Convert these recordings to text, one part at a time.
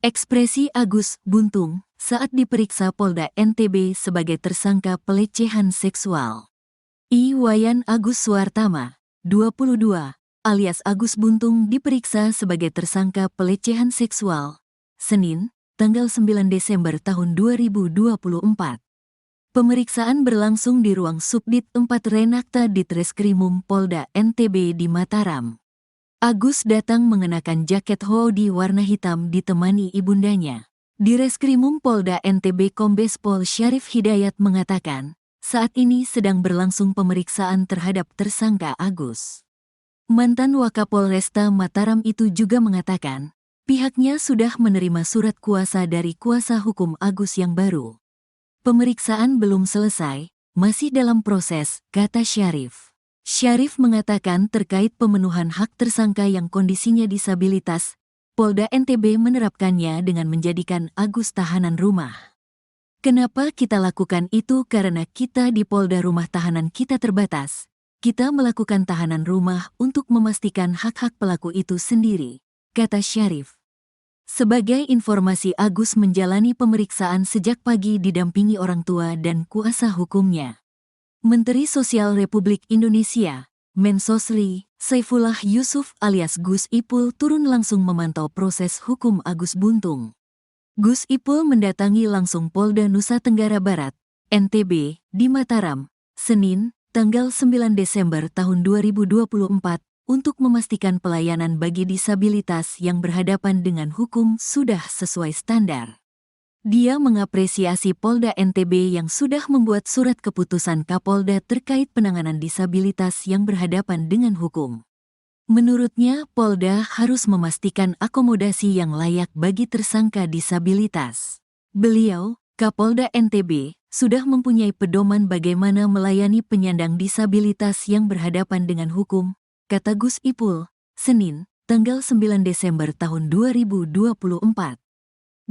Ekspresi Agus Buntung saat diperiksa Polda NTB sebagai tersangka pelecehan seksual. Iwayan Agus Suartama, 22, alias Agus Buntung diperiksa sebagai tersangka pelecehan seksual, Senin, tanggal 9 Desember tahun 2024. Pemeriksaan berlangsung di ruang Subdit 4 Renakta Ditreskrimum Polda NTB di Mataram. Agus datang mengenakan jaket hoodie warna hitam ditemani ibundanya. Di Reskrimum Polda NTB Kombes Pol Syarif Hidayat mengatakan, saat ini sedang berlangsung pemeriksaan terhadap tersangka Agus. Mantan Wakapolresta Mataram itu juga mengatakan, pihaknya sudah menerima surat kuasa dari kuasa hukum Agus yang baru. Pemeriksaan belum selesai, masih dalam proses, kata Syarif. Syarif mengatakan terkait pemenuhan hak tersangka yang kondisinya disabilitas, Polda NTB menerapkannya dengan menjadikan Agus tahanan rumah. Kenapa kita lakukan itu? Karena kita di Polda rumah tahanan kita terbatas. Kita melakukan tahanan rumah untuk memastikan hak-hak pelaku itu sendiri, kata Syarif. Sebagai informasi, Agus menjalani pemeriksaan sejak pagi didampingi orang tua dan kuasa hukumnya. Menteri Sosial Republik Indonesia, Mensosri, Saifullah Yusuf alias Gus Ipul turun langsung memantau proses hukum Agus Buntung. Gus Ipul mendatangi langsung Polda Nusa Tenggara Barat, NTB, di Mataram, Senin, tanggal 9 Desember tahun 2024, untuk memastikan pelayanan bagi disabilitas yang berhadapan dengan hukum sudah sesuai standar. Dia mengapresiasi Polda NTB yang sudah membuat surat keputusan Kapolda terkait penanganan disabilitas yang berhadapan dengan hukum. Menurutnya, Polda harus memastikan akomodasi yang layak bagi tersangka disabilitas. Beliau, Kapolda NTB, sudah mempunyai pedoman bagaimana melayani penyandang disabilitas yang berhadapan dengan hukum, kata Gus Ipul, Senin, tanggal 9 Desember tahun 2024.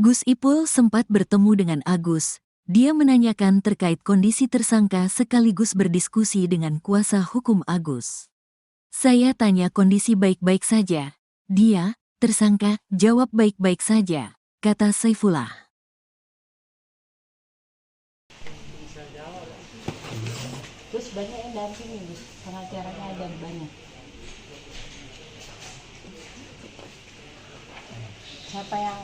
Gus Ipul sempat bertemu dengan Agus. Dia menanyakan terkait kondisi tersangka sekaligus berdiskusi dengan kuasa hukum Agus. Saya tanya kondisi baik-baik saja. Dia, tersangka, jawab baik-baik saja, kata Saifullah. Terus banyak yang dampingi, Gus. Pengacaranya ada banyak. Siapa yang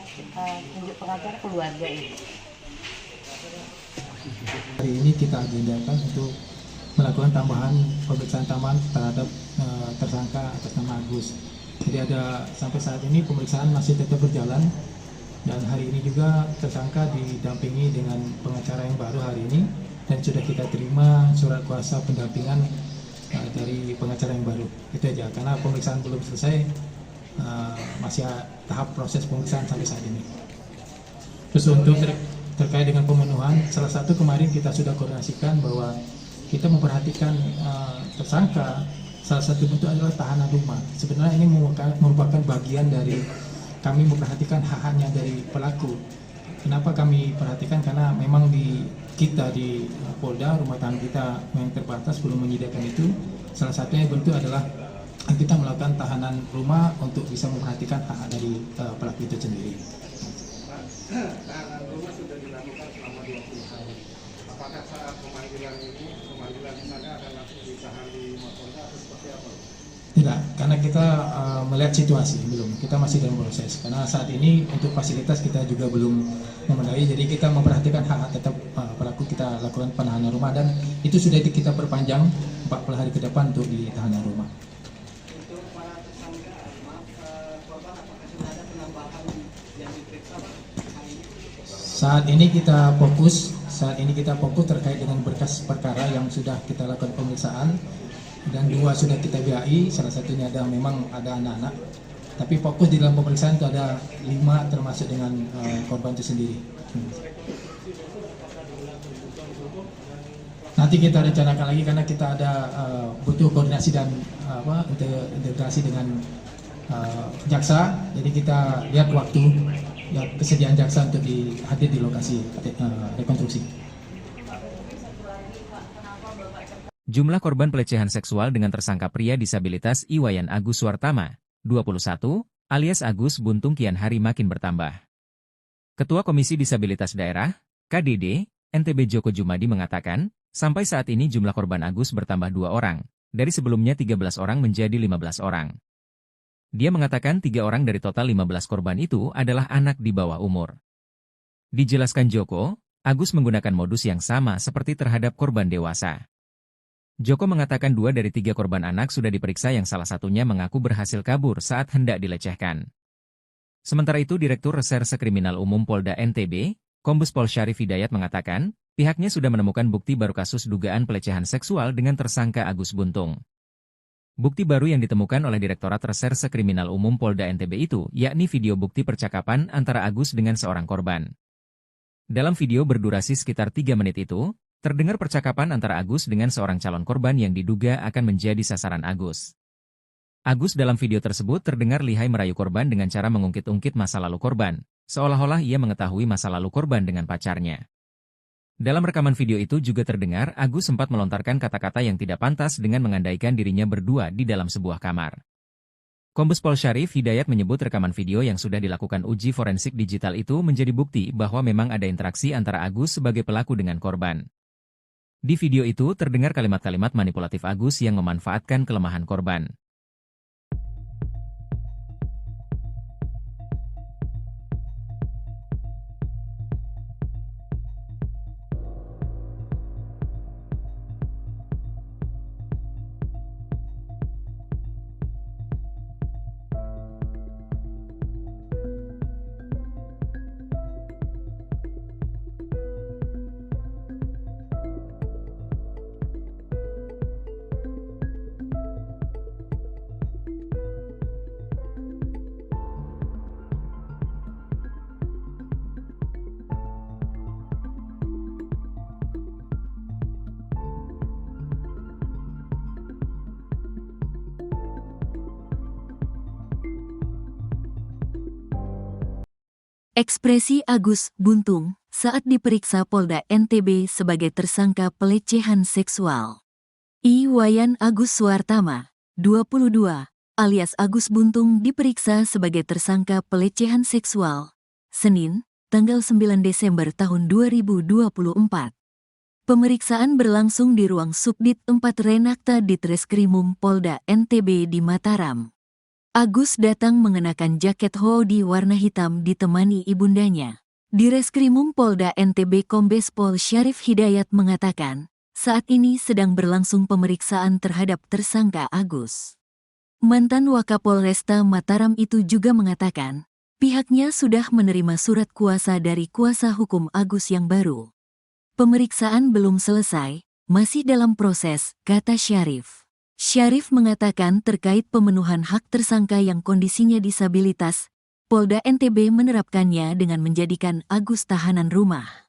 tunjuk pengacara? Keluarga ini. Hari ini kita agendakan untuk melakukan pemeriksaan tambahan terhadap tersangka atas nama Agus. Jadi sampai saat ini pemeriksaan masih tetap berjalan, dan hari ini juga tersangka didampingi dengan pengacara yang baru hari ini, dan sudah kita terima surat kuasa pendampingan dari pengacara yang baru. Itu aja, karena pemeriksaan belum selesai, masih tahap proses pemeriksaan sampai saat ini. Terus untuk terkait dengan pemenuhan, salah satu kemarin kita sudah koordinasikan bahwa kita memperhatikan tersangka, salah satu bentuk adalah tahanan rumah. Sebenarnya ini merupakan bagian dari kami memperhatikan hak-haknya dari pelaku. Kenapa kami perhatikan? Karena memang kita di Polda, rumah tahanan kita yang terbatas belum menyediakan itu. Salah satunya bentuk adalah kita melakukan tahanan rumah untuk bisa memperhatikan hak dari pelaku itu sendiri. Tahanan rumah sudah dilakukan selama 20 hari. Apakah saat pemanggilan di sana akan langsung ditahan di Mapolda atau seperti apa? Tidak, karena kita melihat situasi belum. Kita masih dalam proses. Karena saat ini untuk fasilitas kita juga belum memenuhi, jadi kita memperhatikan hak tetap pelaku, kita lakukan penahanan rumah, dan itu sudah kita perpanjang 40 hari ke depan untuk di tahanan rumah. Saat ini kita fokus terkait dengan berkas perkara yang sudah kita lakukan pemeriksaan, dan 2 sudah kita BAI, salah satunya memang ada anak-anak. Tapi fokus di dalam pemeriksaan itu ada 5 termasuk dengan korban itu sendiri. Nanti kita rencanakan lagi karena kita ada butuh koordinasi dan integrasi dengan jaksa. Jadi kita lihat waktu kesediaan jaksa untuk hadir di lokasi rekonstruksi. Jumlah korban pelecehan seksual dengan tersangka pria disabilitas Iwayan Agus Suartama, 21, alias Agus Buntung kian hari makin bertambah. Ketua Komisi Disabilitas Daerah, KDD, NTB Joko Jumadi mengatakan, sampai saat ini jumlah korban Agus bertambah 2 orang, dari sebelumnya 13 orang menjadi 15 orang. Dia mengatakan 3 orang dari total 15 korban itu adalah anak di bawah umur. Dijelaskan Joko, Agus menggunakan modus yang sama seperti terhadap korban dewasa. Joko mengatakan 2 dari 3 korban anak sudah diperiksa yang salah satunya mengaku berhasil kabur saat hendak dilecehkan. Sementara itu Direktur Reserse Kriminal Umum Polda NTB, Kombes Pol Syarif Hidayat mengatakan, pihaknya sudah menemukan bukti baru kasus dugaan pelecehan seksual dengan tersangka Agus Buntung. Bukti baru yang ditemukan oleh Direktorat Reserse Kriminal Umum Polda NTB itu, yakni video bukti percakapan antara Agus dengan seorang korban. Dalam video berdurasi sekitar 3 menit itu, terdengar percakapan antara Agus dengan seorang calon korban yang diduga akan menjadi sasaran Agus. Agus dalam video tersebut terdengar lihai merayu korban dengan cara mengungkit-ungkit masa lalu korban, seolah-olah ia mengetahui masa lalu korban dengan pacarnya. Dalam rekaman video itu juga terdengar Agus sempat melontarkan kata-kata yang tidak pantas dengan mengandaikan dirinya berdua di dalam sebuah kamar. Kombes Pol Syarif Hidayat menyebut rekaman video yang sudah dilakukan uji forensik digital itu menjadi bukti bahwa memang ada interaksi antara Agus sebagai pelaku dengan korban. Di video itu terdengar kalimat-kalimat manipulatif Agus yang memanfaatkan kelemahan korban. Ekspresi Agus Buntung saat diperiksa Polda NTB sebagai tersangka pelecehan seksual. Iwayan Agus Suartama, 22, alias Agus Buntung diperiksa sebagai tersangka pelecehan seksual, Senin, tanggal 9 Desember tahun 2024. Pemeriksaan berlangsung di ruang Subdit 4 Renakta Ditreskrimum Polda NTB di Mataram. Agus datang mengenakan jaket hoodie warna hitam ditemani ibundanya. Di Reskrimum Polda NTB Kombes Pol Syarif Hidayat mengatakan, saat ini sedang berlangsung pemeriksaan terhadap tersangka Agus. Mantan Wakapolresta Mataram itu juga mengatakan, pihaknya sudah menerima surat kuasa dari kuasa hukum Agus yang baru. Pemeriksaan belum selesai, masih dalam proses, kata Syarif. Syarif mengatakan terkait pemenuhan hak tersangka yang kondisinya disabilitas, Polda NTB menerapkannya dengan menjadikan Agus tahanan rumah.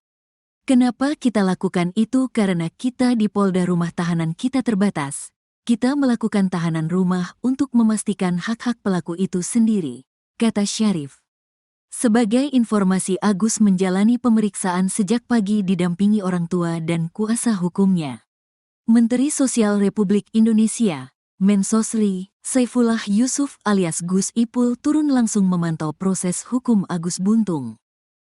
Kenapa kita lakukan itu? Karena kita di Polda rumah tahanan kita terbatas. Kita melakukan tahanan rumah untuk memastikan hak-hak pelaku itu sendiri, kata Syarif. Sebagai informasi, Agus menjalani pemeriksaan sejak pagi didampingi orang tua dan kuasa hukumnya. Menteri Sosial Republik Indonesia, Mensosri, Saifullah Yusuf alias Gus Ipul turun langsung memantau proses hukum Agus Buntung.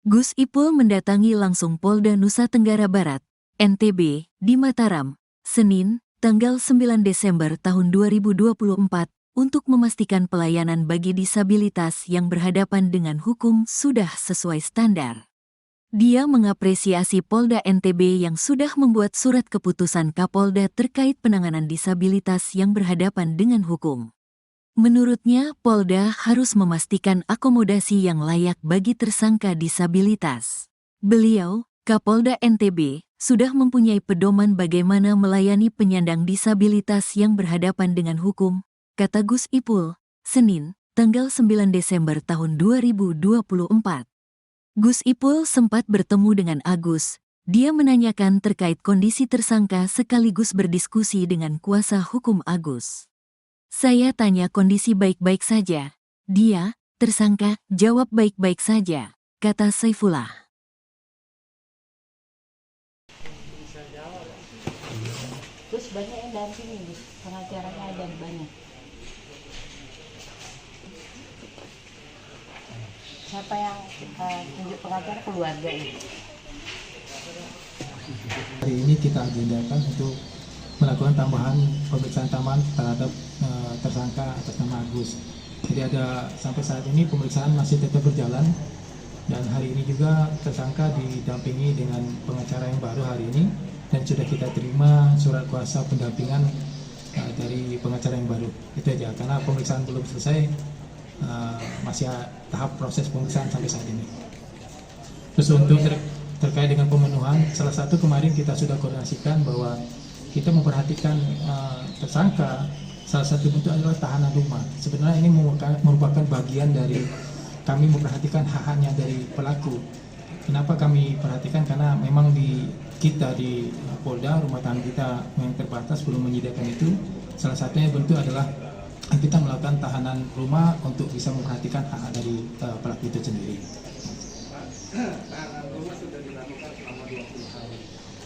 Gus Ipul mendatangi langsung Polda Nusa Tenggara Barat, NTB, di Mataram, Senin, tanggal 9 Desember tahun 2024, untuk memastikan pelayanan bagi disabilitas yang berhadapan dengan hukum sudah sesuai standar. Dia mengapresiasi Polda NTB yang sudah membuat surat keputusan Kapolda terkait penanganan disabilitas yang berhadapan dengan hukum. Menurutnya, Polda harus memastikan akomodasi yang layak bagi tersangka disabilitas. Beliau, Kapolda NTB, sudah mempunyai pedoman bagaimana melayani penyandang disabilitas yang berhadapan dengan hukum, kata Gus Ipul, Senin, tanggal 9 Desember tahun 2024. Gus Ipul sempat bertemu dengan Agus. Dia menanyakan terkait kondisi tersangka sekaligus berdiskusi dengan kuasa hukum Agus. Saya tanya kondisi baik-baik saja. Dia, tersangka, jawab baik-baik saja, kata Saifullah. Terus banyak yang dampingi, Gus. Pengacaranya ada banyak. Siapa yang tunjuk pengacara? Keluarga ini. Hari ini kita agendakan untuk melakukan tambahan pemeriksaan tambahan terhadap tersangka atas nama Agus. Jadi sampai saat ini pemeriksaan masih tetap berjalan, dan hari ini juga tersangka didampingi dengan pengacara yang baru hari ini, dan sudah kita terima surat kuasa pendampingan dari pengacara yang baru. Itu aja, karena pemeriksaan belum selesai, masih tahap proses pemeriksaan sampai saat ini. Terus untuk terkait dengan pemenuhan, salah satu kemarin kita sudah koordinasikan bahwa kita memperhatikan tersangka, salah satu bentuk adalah tahanan rumah. Sebenarnya ini merupakan bagian dari kami memperhatikan hak-haknya dari pelaku. Kenapa kami perhatikan? Karena memang di Polda, rumah tahanan kita yang terbatas belum menyediakan itu. Salah satunya bentuk adalah kita melakukan tahanan rumah untuk bisa memperhatikan hak dari pelaku itu sendiri. Tahanan rumah sudah dilakukan selama 20 hari.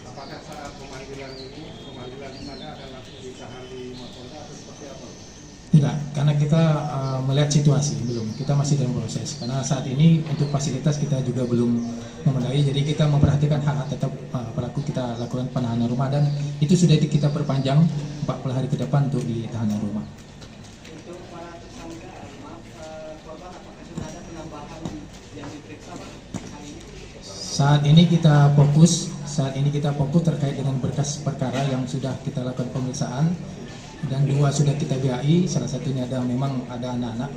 Apakah saat pemanggilan di sana akan langsung ditahan di Mapolda atau seperti apa? Tidak, karena kita melihat situasi belum, kita masih dalam proses. Karena saat ini untuk fasilitas kita juga belum memadai, jadi kita memperhatikan hak tetap pelaku, kita lakukan penahanan rumah, dan itu sudah kita perpanjang 40 hari ke depan untuk di tahanan rumah. Untuk para tersangka, korban, apakah sudah ada penambahan yang diperiksa hari ini? Saat ini kita fokus terkait dengan berkas perkara yang sudah kita lakukan pemeriksaan, dan 2 sudah kita BAI, salah satunya memang ada anak-anak.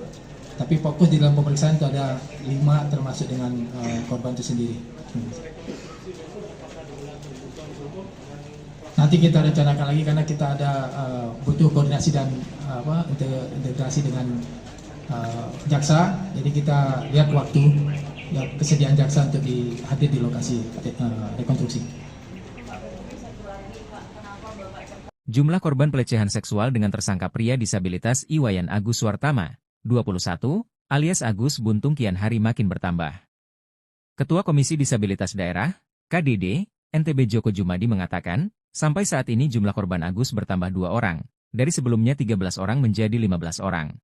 Tapi fokus di dalam pemeriksaan itu ada 5 termasuk dengan korban itu sendiri. Nanti kita rencanakan lagi karena kita ada butuh koordinasi dan integrasi dengan jaksa. Jadi kita lihat waktu dan kesediaan jaksa untuk hadir di lokasi rekonstruksi. Jumlah korban pelecehan seksual dengan tersangka pria disabilitas Iwayan Agus Suartama, 21, alias Agus Buntung kian hari makin bertambah. Ketua Komisi Disabilitas Daerah, KDD, NTB Djoko Djumadi mengatakan, sampai saat ini jumlah korban Agus bertambah 2 orang, dari sebelumnya 13 orang menjadi 15 orang.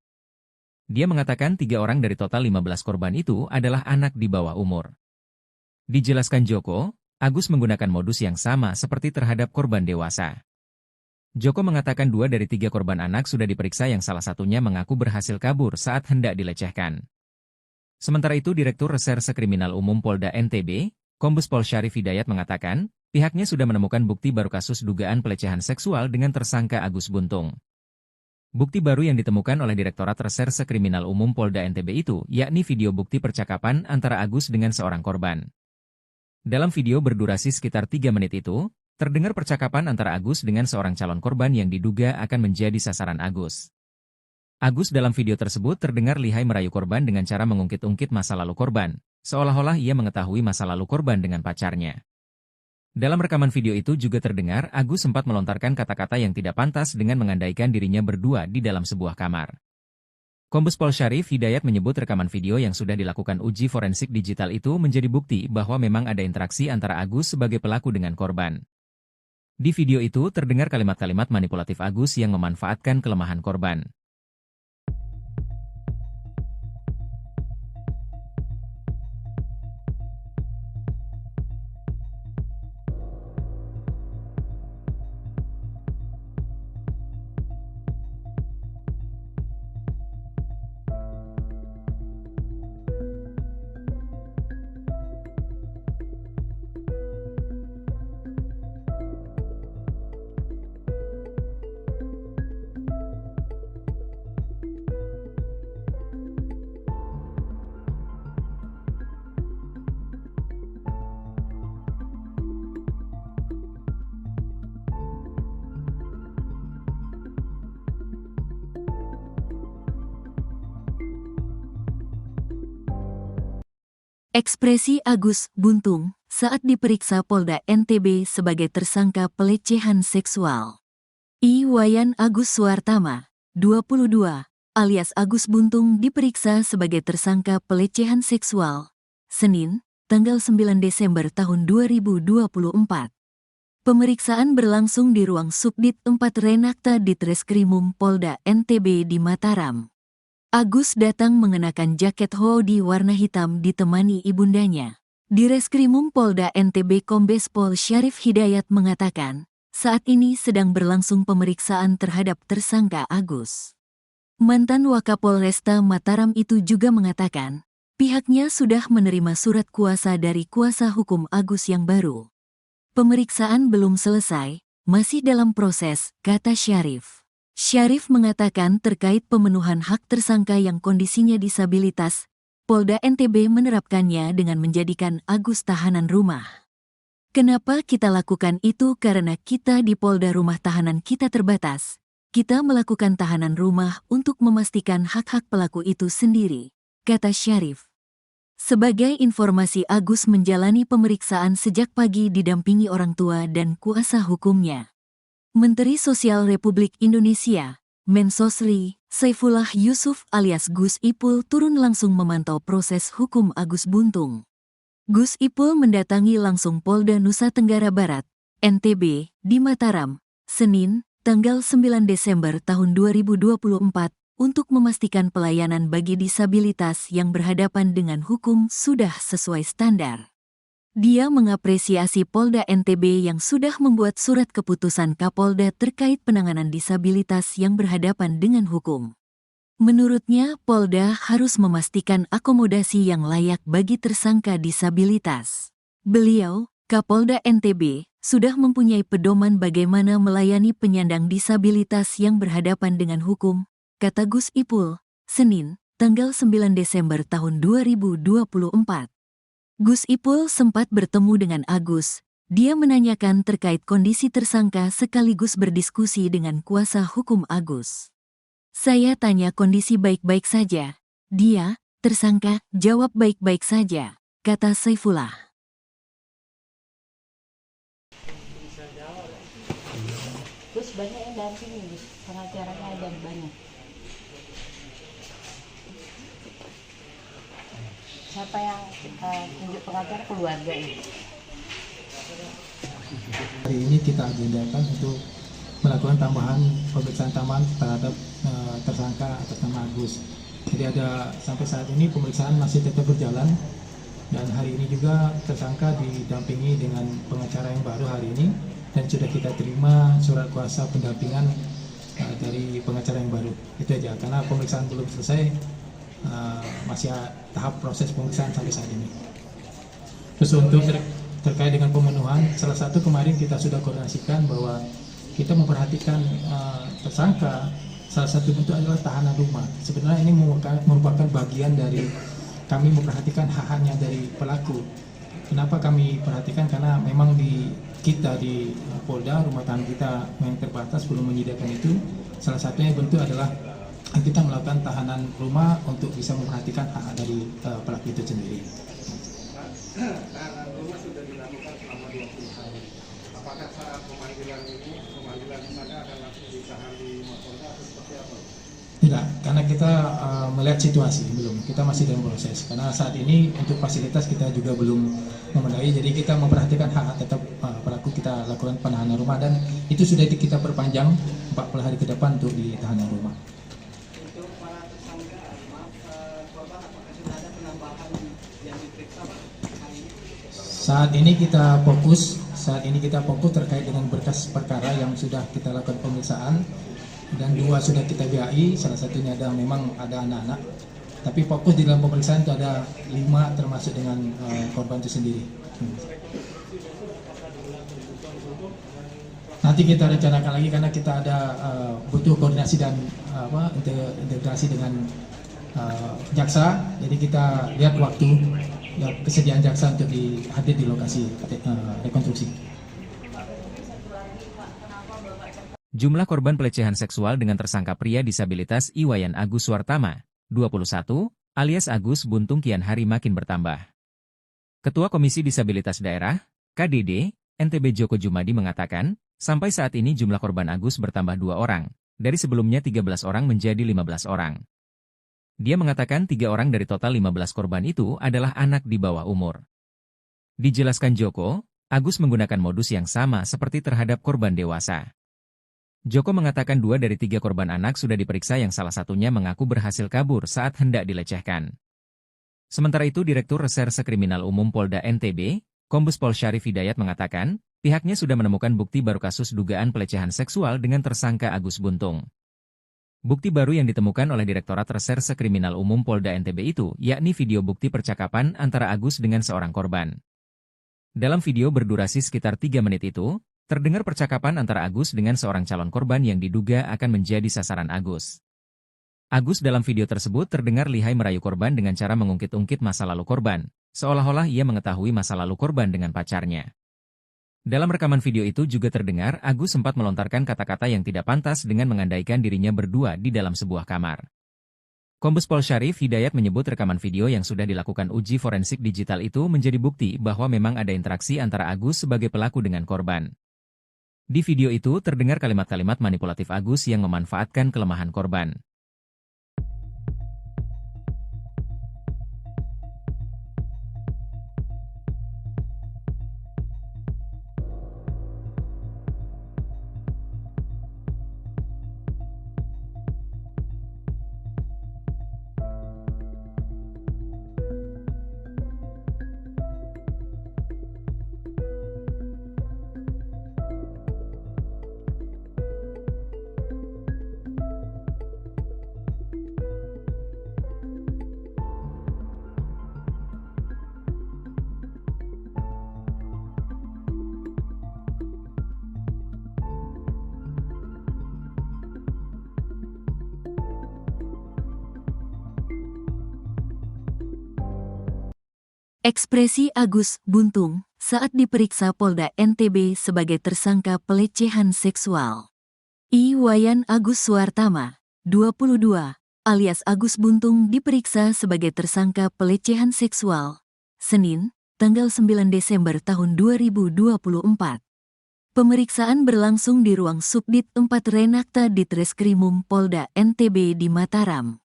Dia mengatakan 3 orang dari total 15 korban itu adalah anak di bawah umur. Dijelaskan Djoko, Agus menggunakan modus yang sama seperti terhadap korban dewasa. Djoko mengatakan 2 dari 3 korban anak sudah diperiksa, yang salah satunya mengaku berhasil kabur saat hendak dilecehkan. Sementara itu Direktur Reserse Kriminal Umum Polda NTB, Kombes Pol Syarif Hidayat mengatakan, pihaknya sudah menemukan bukti baru kasus dugaan pelecehan seksual dengan tersangka Agus Buntung. Bukti baru yang ditemukan oleh Direktorat Reserse Kriminal Umum Polda NTB itu, yakni video bukti percakapan antara Agus dengan seorang korban. Dalam video berdurasi sekitar 3 menit itu, terdengar percakapan antara Agus dengan seorang calon korban yang diduga akan menjadi sasaran Agus. Agus dalam video tersebut terdengar lihai merayu korban dengan cara mengungkit-ungkit masa lalu korban, seolah-olah ia mengetahui masa lalu korban dengan pacarnya. Dalam rekaman video itu juga terdengar Agus sempat melontarkan kata-kata yang tidak pantas dengan mengandaikan dirinya berdua di dalam sebuah kamar. Kombes Pol Syarif Hidayat menyebut rekaman video yang sudah dilakukan uji forensik digital itu menjadi bukti bahwa memang ada interaksi antara Agus sebagai pelaku dengan korban. Di video itu terdengar kalimat-kalimat manipulatif Agus yang memanfaatkan kelemahan korban. Ekspresi Agus Buntung saat diperiksa Polda NTB sebagai tersangka pelecehan seksual. Iwayan Agus Suartama, 22, alias Agus Buntung diperiksa sebagai tersangka pelecehan seksual, Senin, tanggal 9 Desember tahun 2024. Pemeriksaan berlangsung di ruang Subdit 4 Renakta Ditreskrimum Polda NTB di Mataram. Agus datang mengenakan jaket hoodie warna hitam ditemani ibundanya. Di Reskrimum Polda NTB Kombes Pol Syarif Hidayat mengatakan, saat ini sedang berlangsung pemeriksaan terhadap tersangka Agus. Mantan Wakapolresta Mataram itu juga mengatakan, pihaknya sudah menerima surat kuasa dari kuasa hukum Agus yang baru. Pemeriksaan belum selesai, masih dalam proses, kata Syarif. Syarif mengatakan terkait pemenuhan hak tersangka yang kondisinya disabilitas, Polda NTB menerapkannya dengan menjadikan Agus tahanan rumah. Kenapa kita lakukan itu? Karena kita di Polda rumah tahanan kita terbatas. Kita melakukan tahanan rumah untuk memastikan hak-hak pelaku itu sendiri, kata Syarif. Sebagai informasi, Agus menjalani pemeriksaan sejak pagi didampingi orang tua dan kuasa hukumnya. Menteri Sosial Republik Indonesia, Mensosri, Saifullah Yusuf alias Gus Ipul turun langsung memantau proses hukum Agus Buntung. Gus Ipul mendatangi langsung Polda Nusa Tenggara Barat, NTB, di Mataram, Senin, tanggal 9 Desember tahun 2024, untuk memastikan pelayanan bagi disabilitas yang berhadapan dengan hukum sudah sesuai standar. Dia mengapresiasi Polda NTB yang sudah membuat surat keputusan Kapolda terkait penanganan disabilitas yang berhadapan dengan hukum. Menurutnya, Polda harus memastikan akomodasi yang layak bagi tersangka disabilitas. Beliau, Kapolda NTB, sudah mempunyai pedoman bagaimana melayani penyandang disabilitas yang berhadapan dengan hukum, kata Gus Ipul, Senin, tanggal 9 Desember tahun 2024. Gus Ipul sempat bertemu dengan Agus. Dia menanyakan terkait kondisi tersangka sekaligus berdiskusi dengan kuasa hukum Agus. Saya tanya kondisi baik-baik saja. Dia, tersangka, jawab baik-baik saja, kata Saifullah. Terus banyak yang dampingi, Gus. Pengacaranya ada banyak. Siapa yang tunjuk pengacara? Keluarga ini. Hari ini kita agendakan untuk melakukan tambahan pemeriksaan tambahan terhadap tersangka atas nama Agus. Jadi sampai saat ini pemeriksaan masih tetap berjalan dan hari ini juga tersangka didampingi dengan pengacara yang baru hari ini dan sudah kita terima surat kuasa pendampingan dari pengacara yang baru. Itu aja, karena pemeriksaan belum selesai, masih tahap proses pemeriksaan sampai saat ini. Terus untuk terkait dengan pemenuhan, salah satu kemarin kita sudah koordinasikan bahwa kita memperhatikan tersangka, salah satu bentuk adalah tahanan rumah. Sebenarnya ini merupakan bagian dari kami memperhatikan hak-haknya dari pelaku. Kenapa kami perhatikan? Karena memang di Polda, rumah tahanan kita yang terbatas belum menyediakan itu. Salah satunya bentuk adalah kita melakukan tahanan rumah untuk bisa memperhatikan hak dari pelaku itu sendiri. Tahanan rumah sudah dilakukan selama 20 hari. Apakah saat pemanggilan di sana akan langsung ditahan di Mapolda atau seperti apa? Tidak, karena kita melihat situasi belum. Kita masih dalam proses. Karena saat ini untuk fasilitas kita juga belum memadai, jadi kita memperhatikan hak tetap pelaku, kita lakukan penahanan rumah dan itu sudah kita perpanjang 40 hari ke depan untuk di tahanan rumah. Untuk para tersangka, korban, apakah sudah ada penambahan yang diperiksa hari ini? Saat ini kita fokus terkait dengan berkas perkara yang sudah kita lakukan pemeriksaan dan 2 sudah kita BAI, salah satunya memang ada anak-anak. Tapi fokus di dalam pemeriksaan itu ada 5 termasuk dengan korban itu sendiri. Nanti kita rencanakan lagi karena kita ada butuh koordinasi dan integrasi dengan jaksa. Jadi kita lihat waktu dan kesediaan jaksa untuk hadir di lokasi rekonstruksi. Jumlah korban pelecehan seksual dengan tersangka pria disabilitas Iwayan Agus Suartama, 21, alias Agus Buntung kian hari makin bertambah. Ketua Komisi Disabilitas Daerah, KDD, NTB Djoko Djumadi mengatakan, sampai saat ini jumlah korban Agus bertambah 2 orang, dari sebelumnya 13 orang menjadi 15 orang. Dia mengatakan 3 orang dari total 15 korban itu adalah anak di bawah umur. Dijelaskan Djoko, Agus menggunakan modus yang sama seperti terhadap korban dewasa. Joko mengatakan 2 dari 3 korban anak sudah diperiksa yang salah satunya mengaku berhasil kabur saat hendak dilecehkan. Sementara itu Direktur Reserse Kriminal Umum Polda NTB, Kombes Pol Syarif Hidayat mengatakan, pihaknya sudah menemukan bukti baru kasus dugaan pelecehan seksual dengan tersangka Agus Buntung. Bukti baru yang ditemukan oleh Direktorat Reserse Kriminal Umum Polda NTB itu, yakni video bukti percakapan antara Agus dengan seorang korban. Dalam video berdurasi sekitar 3 menit itu, terdengar percakapan antara Agus dengan seorang calon korban yang diduga akan menjadi sasaran Agus. Agus dalam video tersebut terdengar lihai merayu korban dengan cara mengungkit-ungkit masa lalu korban, seolah-olah ia mengetahui masa lalu korban dengan pacarnya. Dalam rekaman video itu juga terdengar Agus sempat melontarkan kata-kata yang tidak pantas dengan mengandaikan dirinya berdua di dalam sebuah kamar. Kombes Pol Syarif Hidayat menyebut rekaman video yang sudah dilakukan uji forensik digital itu menjadi bukti bahwa memang ada interaksi antara Agus sebagai pelaku dengan korban. Di video itu terdengar kalimat-kalimat manipulatif Agus yang memanfaatkan kelemahan korban. Ekspresi Agus Buntung saat diperiksa Polda NTB sebagai tersangka pelecehan seksual. Iwayan Agus Suartama, 22, alias Agus Buntung diperiksa sebagai tersangka pelecehan seksual, Senin, tanggal 9 Desember tahun 2024. Pemeriksaan berlangsung di ruang Subdit 4 Renakta Ditreskrimum Polda NTB di Mataram.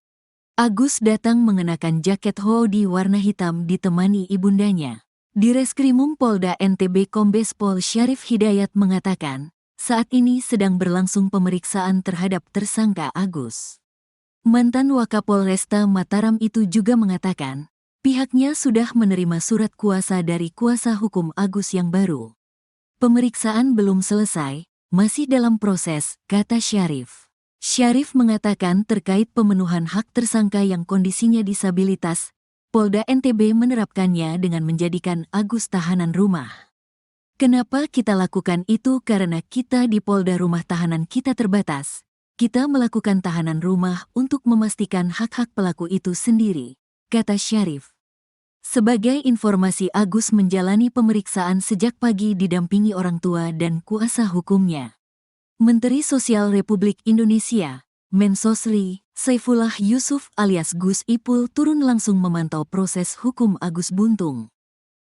Agus datang mengenakan jaket hoodie warna hitam ditemani ibundanya. Di Reskrimum Polda NTB Kombes Pol Syarif Hidayat mengatakan, saat ini sedang berlangsung pemeriksaan terhadap tersangka Agus. Mantan Wakapolresta Mataram itu juga mengatakan, pihaknya sudah menerima surat kuasa dari kuasa hukum Agus yang baru. Pemeriksaan belum selesai, masih dalam proses, kata Syarif. Syarif mengatakan terkait pemenuhan hak tersangka yang kondisinya disabilitas, Polda NTB menerapkannya dengan menjadikan Agus tahanan rumah. Kenapa kita lakukan itu? Karena kita di Polda rumah tahanan kita terbatas. Kita melakukan tahanan rumah untuk memastikan hak-hak pelaku itu sendiri, kata Syarif. Sebagai informasi, Agus menjalani pemeriksaan sejak pagi didampingi orang tua dan kuasa hukumnya. Menteri Sosial Republik Indonesia, Mensosri, Saifullah Yusuf alias Gus Ipul turun langsung memantau proses hukum Agus Buntung.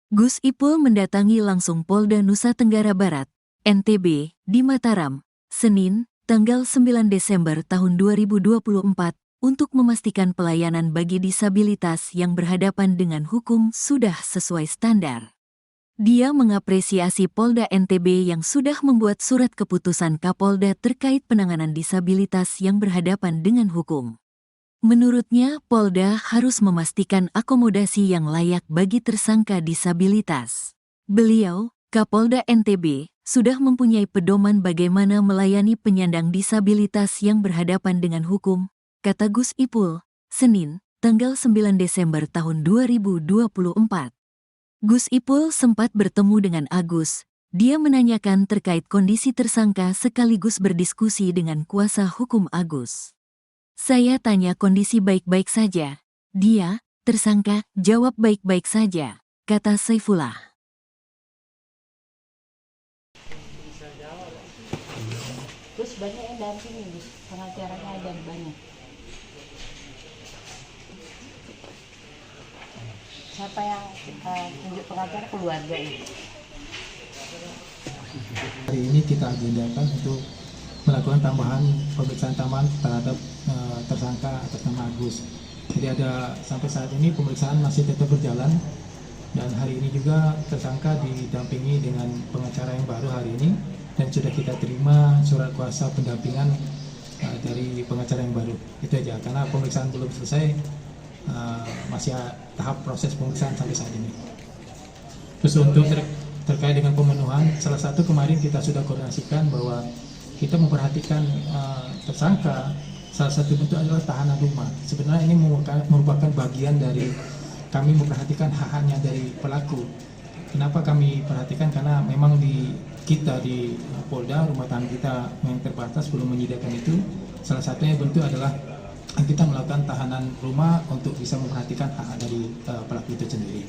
Gus Ipul mendatangi langsung Polda Nusa Tenggara Barat, NTB, di Mataram, Senin, tanggal 9 Desember tahun 2024, untuk memastikan pelayanan bagi disabilitas yang berhadapan dengan hukum sudah sesuai standar. Dia mengapresiasi Polda NTB yang sudah membuat surat keputusan Kapolda terkait penanganan disabilitas yang berhadapan dengan hukum. Menurutnya, Polda harus memastikan akomodasi yang layak bagi tersangka disabilitas. Beliau, Kapolda NTB, sudah mempunyai pedoman bagaimana melayani penyandang disabilitas yang berhadapan dengan hukum, kata Gus Ipul, Senin, tanggal 9 Desember tahun 2024. Gus Ipul sempat bertemu dengan Agus. Dia menanyakan terkait kondisi tersangka sekaligus berdiskusi dengan kuasa hukum Agus. Saya tanya kondisi baik-baik saja. Dia, tersangka, jawab baik-baik saja, kata Saifullah. Terus banyak yang dampingi, Gus. Pengacaranya ada banyak. Siapa yang tunjuk pengacara? Keluarga ini. Hari ini kita agendakan untuk melakukan tambahan pemeriksaan tambahan terhadap tersangka atas nama Agus. Jadi ada sampai saat ini pemeriksaan masih tetap berjalan dan hari ini juga tersangka didampingi dengan pengacara yang baru hari ini dan sudah kita terima surat kuasa pendampingan dari pengacara yang baru. Itu aja, karena pemeriksaan belum selesai, masih tahap proses pemeriksaan sampai saat ini. Terus untuk terkait dengan pemenuhan, salah satu kemarin kita sudah koordinasikan bahwa kita memperhatikan tersangka, salah satu bentuk adalah tahanan rumah. Sebenarnya ini merupakan bagian dari kami memperhatikan hak-haknya dari pelaku. Kenapa kami perhatikan? Karena memang di Polda, rumah tahanan kita yang terbatas belum menyediakan itu. Salah satunya bentuk adalah kita melakukan tahanan rumah untuk bisa memperhatikan hak dari pelaku itu sendiri.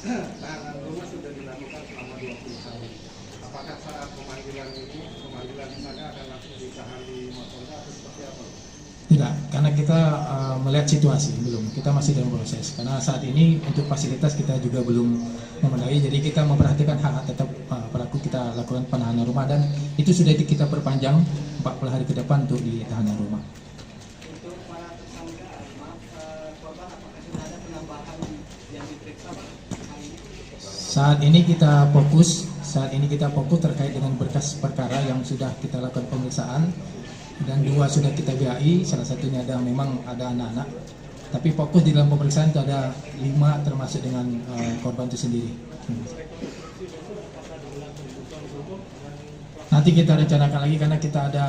Tahanan rumah sudah dilakukan selama 20 hari. Apakah saat pemanggilan di sana akan langsung ditahan di Mapolda atau seperti apa? Tidak, karena kita melihat situasi belum, kita masih dalam proses. Karena saat ini untuk fasilitas kita juga belum memadai, jadi kita memperhatikan hak tetap pelaku, kita lakukan penahanan rumah dan itu sudah kita perpanjang 40 hari ke depan untuk di tahanan rumah. Untuk para tersangka, korban apakah sudah ada penambahan yang diperiksa Pak hari ini? Saat ini kita fokus terkait dengan berkas perkara yang sudah kita lakukan pemeriksaan dan 2 sudah kita BAI, salah satunya memang ada anak-anak. Tapi fokus di dalam pemeriksaan itu ada 5 termasuk dengan korban itu sendiri. Nanti kita rencanakan lagi karena kita ada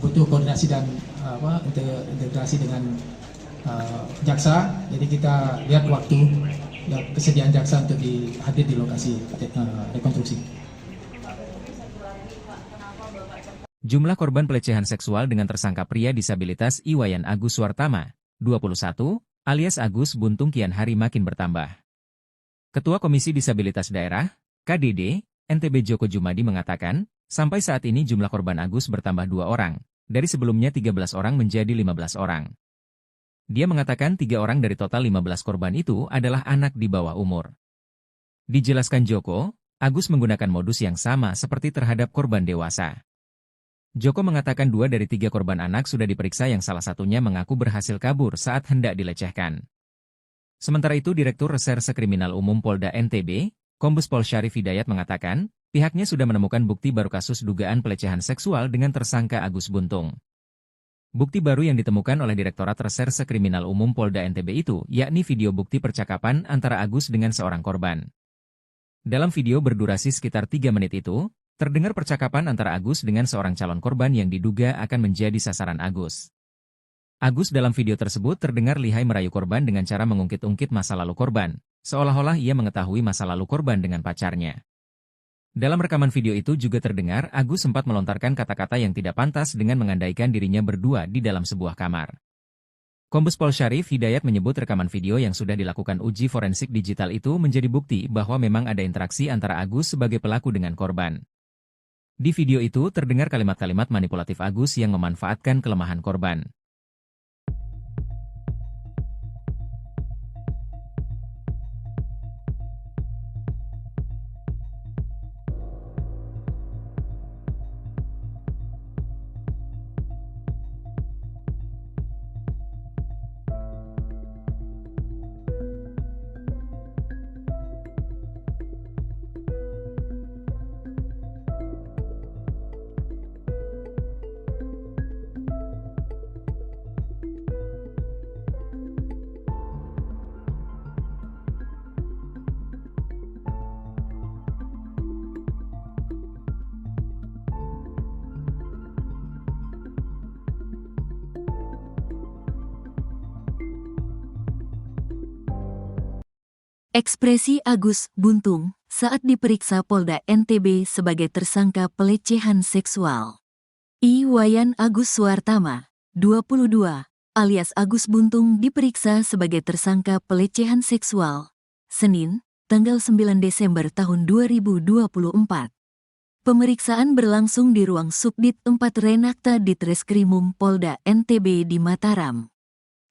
butuh koordinasi dan integrasi dengan jaksa. Jadi kita lihat waktu dan kesediaan jaksa untuk hadir di lokasi rekonstruksi. Jumlah korban pelecehan seksual dengan tersangka pria disabilitas Iwayan Agus Suartama, 21, alias Agus Buntung kian hari makin bertambah. Ketua Komisi Disabilitas Daerah, KDD, NTB Djoko Djumadi mengatakan, sampai saat ini jumlah korban Agus bertambah 2 orang, dari sebelumnya 13 orang menjadi 15 orang. Dia mengatakan 3 orang dari total 15 korban itu adalah anak di bawah umur. Dijelaskan Djoko, Agus menggunakan modus yang sama seperti terhadap korban dewasa. Djoko mengatakan 2 dari 3 korban anak sudah diperiksa yang salah satunya mengaku berhasil kabur saat hendak dilecehkan. Sementara itu Direktur Reserse Kriminal Umum Polda NTB, Kombes Pol Syarif Hidayat mengatakan, pihaknya sudah menemukan bukti baru kasus dugaan pelecehan seksual dengan tersangka Agus Buntung. Bukti baru yang ditemukan oleh Direktorat Reserse Kriminal Umum Polda NTB itu, yakni video bukti percakapan antara Agus dengan seorang korban. Dalam video berdurasi sekitar 3 menit itu, terdengar percakapan antara Agus dengan seorang calon korban yang diduga akan menjadi sasaran Agus. Agus dalam video tersebut terdengar lihai merayu korban dengan cara mengungkit-ungkit masa lalu korban, seolah-olah ia mengetahui masa lalu korban dengan pacarnya. Dalam rekaman video itu juga terdengar Agus sempat melontarkan kata-kata yang tidak pantas dengan mengandaikan dirinya berdua di dalam sebuah kamar. Kombes Pol Syarif Hidayat menyebut rekaman video yang sudah dilakukan uji forensik digital itu menjadi bukti bahwa memang ada interaksi antara Agus sebagai pelaku dengan korban. Di video itu terdengar kalimat-kalimat manipulatif Agus yang memanfaatkan kelemahan korban. Ekspresi Agus Buntung saat diperiksa Polda NTB sebagai tersangka pelecehan seksual. Iwayan Agus Suartama, 22, alias Agus Buntung diperiksa sebagai tersangka pelecehan seksual, Senin, tanggal 9 Desember tahun 2024. Pemeriksaan berlangsung di ruang Subdit 4 Renakta Ditreskrimum Polda NTB di Mataram.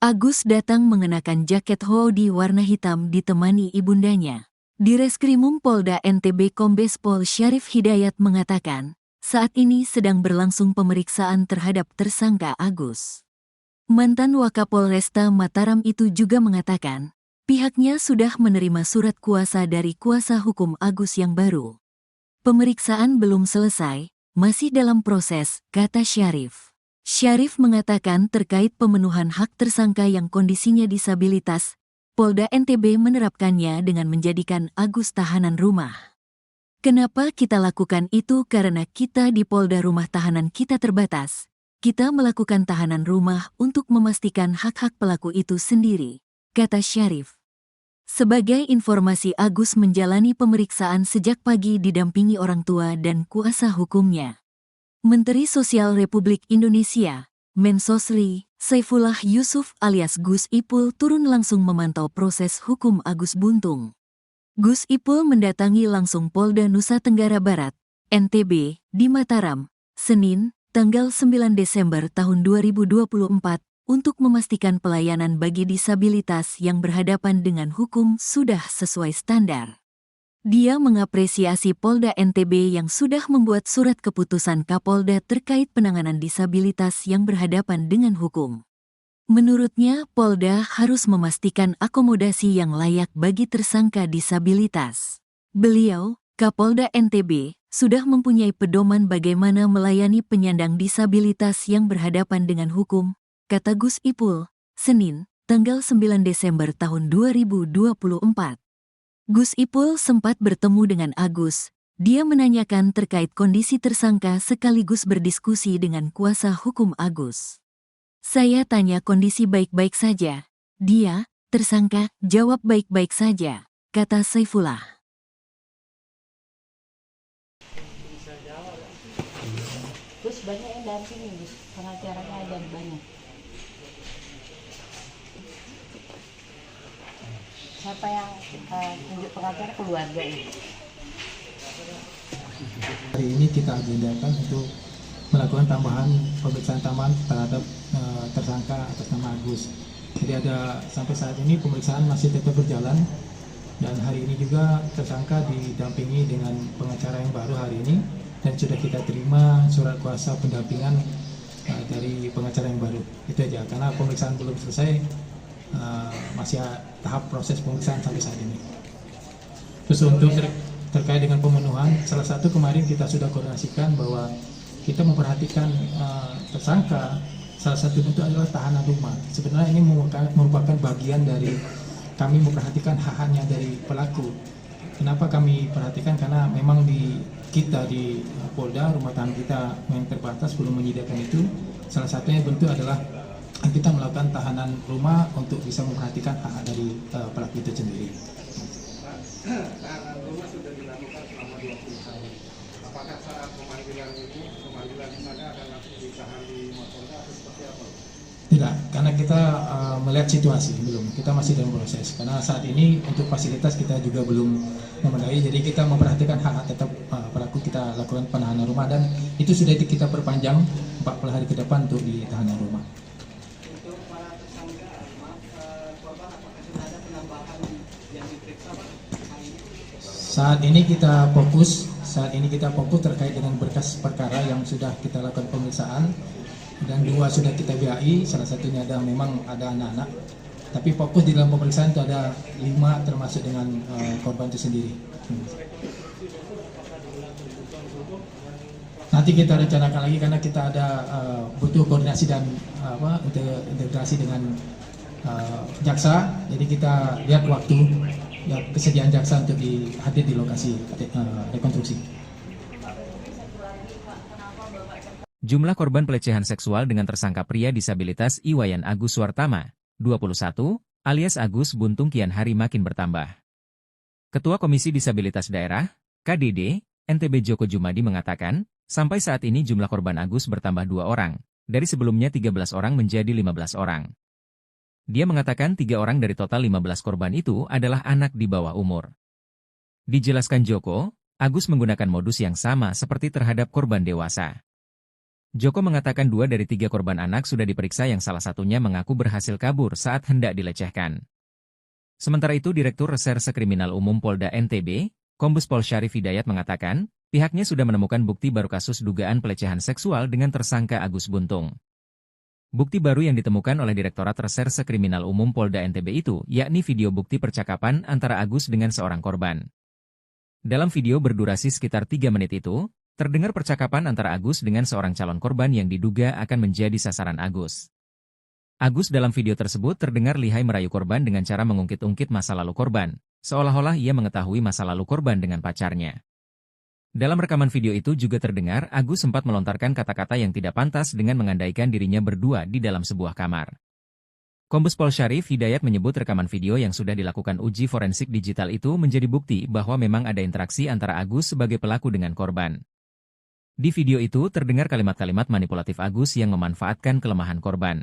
Agus datang mengenakan jaket hoodie warna hitam ditemani ibundanya. Di Reskrimum Polda NTB Kombes Pol Syarif Hidayat mengatakan, saat ini sedang berlangsung pemeriksaan terhadap tersangka Agus. Mantan Wakapolresta Mataram itu juga mengatakan, pihaknya sudah menerima surat kuasa dari kuasa hukum Agus yang baru. Pemeriksaan belum selesai, masih dalam proses, kata Syarif. Syarif mengatakan terkait pemenuhan hak tersangka yang kondisinya disabilitas, Polda NTB menerapkannya dengan menjadikan Agus tahanan rumah. Kenapa kita lakukan itu? Karena kita di Polda rumah tahanan kita terbatas. Kita melakukan tahanan rumah untuk memastikan hak-hak pelaku itu sendiri, kata Syarif. Sebagai informasi, Agus menjalani pemeriksaan sejak pagi didampingi orang tua dan kuasa hukumnya. Menteri Sosial Republik Indonesia, Mensosri, Saifullah Yusuf alias Gus Ipul turun langsung memantau proses hukum Agus Buntung. Gus Ipul mendatangi langsung Polda Nusa Tenggara Barat, NTB, di Mataram, Senin, tanggal 9 Desember tahun 2024, untuk memastikan pelayanan bagi disabilitas yang berhadapan dengan hukum sudah sesuai standar. Dia mengapresiasi Polda NTB yang sudah membuat surat keputusan Kapolda terkait penanganan disabilitas yang berhadapan dengan hukum. Menurutnya, Polda harus memastikan akomodasi yang layak bagi tersangka disabilitas. Beliau, Kapolda NTB, sudah mempunyai pedoman bagaimana melayani penyandang disabilitas yang berhadapan dengan hukum, kata Gus Ipul, Senin, tanggal 9 Desember tahun 2024. Gus Ipul sempat bertemu dengan Agus. Dia menanyakan terkait kondisi tersangka sekaligus berdiskusi dengan kuasa hukum Agus. Saya tanya kondisi baik-baik saja. Dia, tersangka, jawab baik-baik saja, kata Saifullah. Terus banyak yang dampingi, Gus. Pengacaranya ada banyak. Siapa yang tunjuk pengacara? Keluarga ini. Hari ini kita agendakan untuk melakukan tambahan pemeriksaan tambahan terhadap tersangka atas nama Agus. Jadi sampai saat ini pemeriksaan masih tetap berjalan dan hari ini juga tersangka didampingi dengan pengacara yang baru hari ini dan sudah kita terima surat kuasa pendampingan dari pengacara yang baru. Itu aja, karena pemeriksaan belum selesai, masih tahap proses pemeriksaan sampai saat ini. Terus untuk terkait dengan pemenuhan, salah satu kemarin kita sudah koordinasikan bahwa kita memperhatikan tersangka, salah satu bentuk adalah tahanan rumah. Sebenarnya ini merupakan bagian dari kami memperhatikan hak-haknya dari pelaku. Kenapa kami perhatikan? Karena memang di Polda, rumah tahanan kita yang terbatas belum menyediakan itu. Salah satunya bentuk adalah kita melakukan tahanan rumah untuk bisa memperhatikan hak dari pelaku itu sendiri. Tahanan rumah sudah dilakukan selama 20 hari. Apakah saat pemanggilan di sana akan langsung ditahan di Mapolda atau seperti apa? Tidak, karena kita melihat situasi belum, kita masih dalam proses. Karena saat ini untuk fasilitas kita juga belum memadai, jadi kita memperhatikan hak tetap pelaku, kita lakukan penahanan rumah dan itu sudah kita perpanjang 40 hari ke depan untuk di tahanan rumah. Untuk para tersangka, korban apakah sudah ada penambahan yang diperiksa hari ini? Saat ini kita fokus terkait dengan berkas perkara yang sudah kita lakukan pemeriksaan dan 2 sudah kita BAI, salah satunya memang ada anak-anak. Tapi fokus di dalam pemeriksaan itu ada 5 termasuk dengan korban itu sendiri. Nanti kita rencanakan lagi karena kita ada butuh koordinasi dan integrasi dengan jaksa. Jadi kita lihat waktu dan kesediaan jaksa untuk hadir di lokasi rekonstruksi. Jumlah korban pelecehan seksual dengan tersangka pria disabilitas Iwayan Agus Suartama, 21, alias Agus Buntung kian hari makin bertambah. Ketua Komisi Disabilitas Daerah, KDD, NTB Djoko Djumadi mengatakan, sampai saat ini jumlah korban Agus bertambah 2 orang, dari sebelumnya 13 orang menjadi 15 orang. Dia mengatakan 3 orang dari total 15 korban itu adalah anak di bawah umur. Dijelaskan Djoko, Agus menggunakan modus yang sama seperti terhadap korban dewasa. Djoko mengatakan 2 dari 3 korban anak sudah diperiksa yang salah satunya mengaku berhasil kabur saat hendak dilecehkan. Sementara itu Direktur Reserse Kriminal Umum Polda NTB, Kombes Pol Syarif Hidayat mengatakan, pihaknya sudah menemukan bukti baru kasus dugaan pelecehan seksual dengan tersangka Agus Buntung. Bukti baru yang ditemukan oleh Direktorat Reserse Kriminal Umum Polda NTB itu, yakni video bukti percakapan antara Agus dengan seorang korban. Dalam video berdurasi sekitar 3 menit itu, terdengar percakapan antara Agus dengan seorang calon korban yang diduga akan menjadi sasaran Agus. Agus dalam video tersebut terdengar lihai merayu korban dengan cara mengungkit-ungkit masa lalu korban, seolah-olah ia mengetahui masa lalu korban dengan pacarnya. Dalam rekaman video itu juga terdengar Agus sempat melontarkan kata-kata yang tidak pantas dengan mengandaikan dirinya berdua di dalam sebuah kamar. Kombes Pol Syarif Hidayat menyebut rekaman video yang sudah dilakukan uji forensik digital itu menjadi bukti bahwa memang ada interaksi antara Agus sebagai pelaku dengan korban. Di video itu terdengar kalimat-kalimat manipulatif Agus yang memanfaatkan kelemahan korban.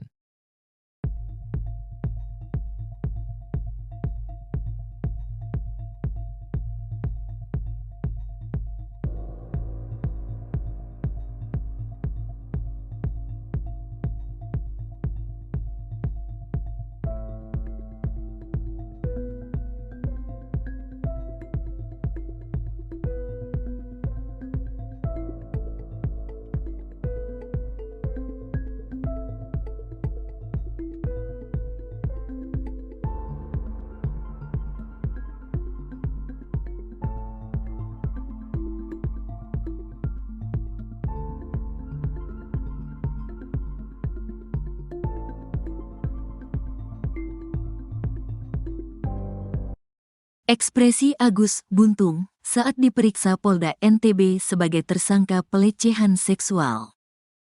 Ekspresi Agus buntung saat diperiksa Polda NTB sebagai tersangka pelecehan seksual.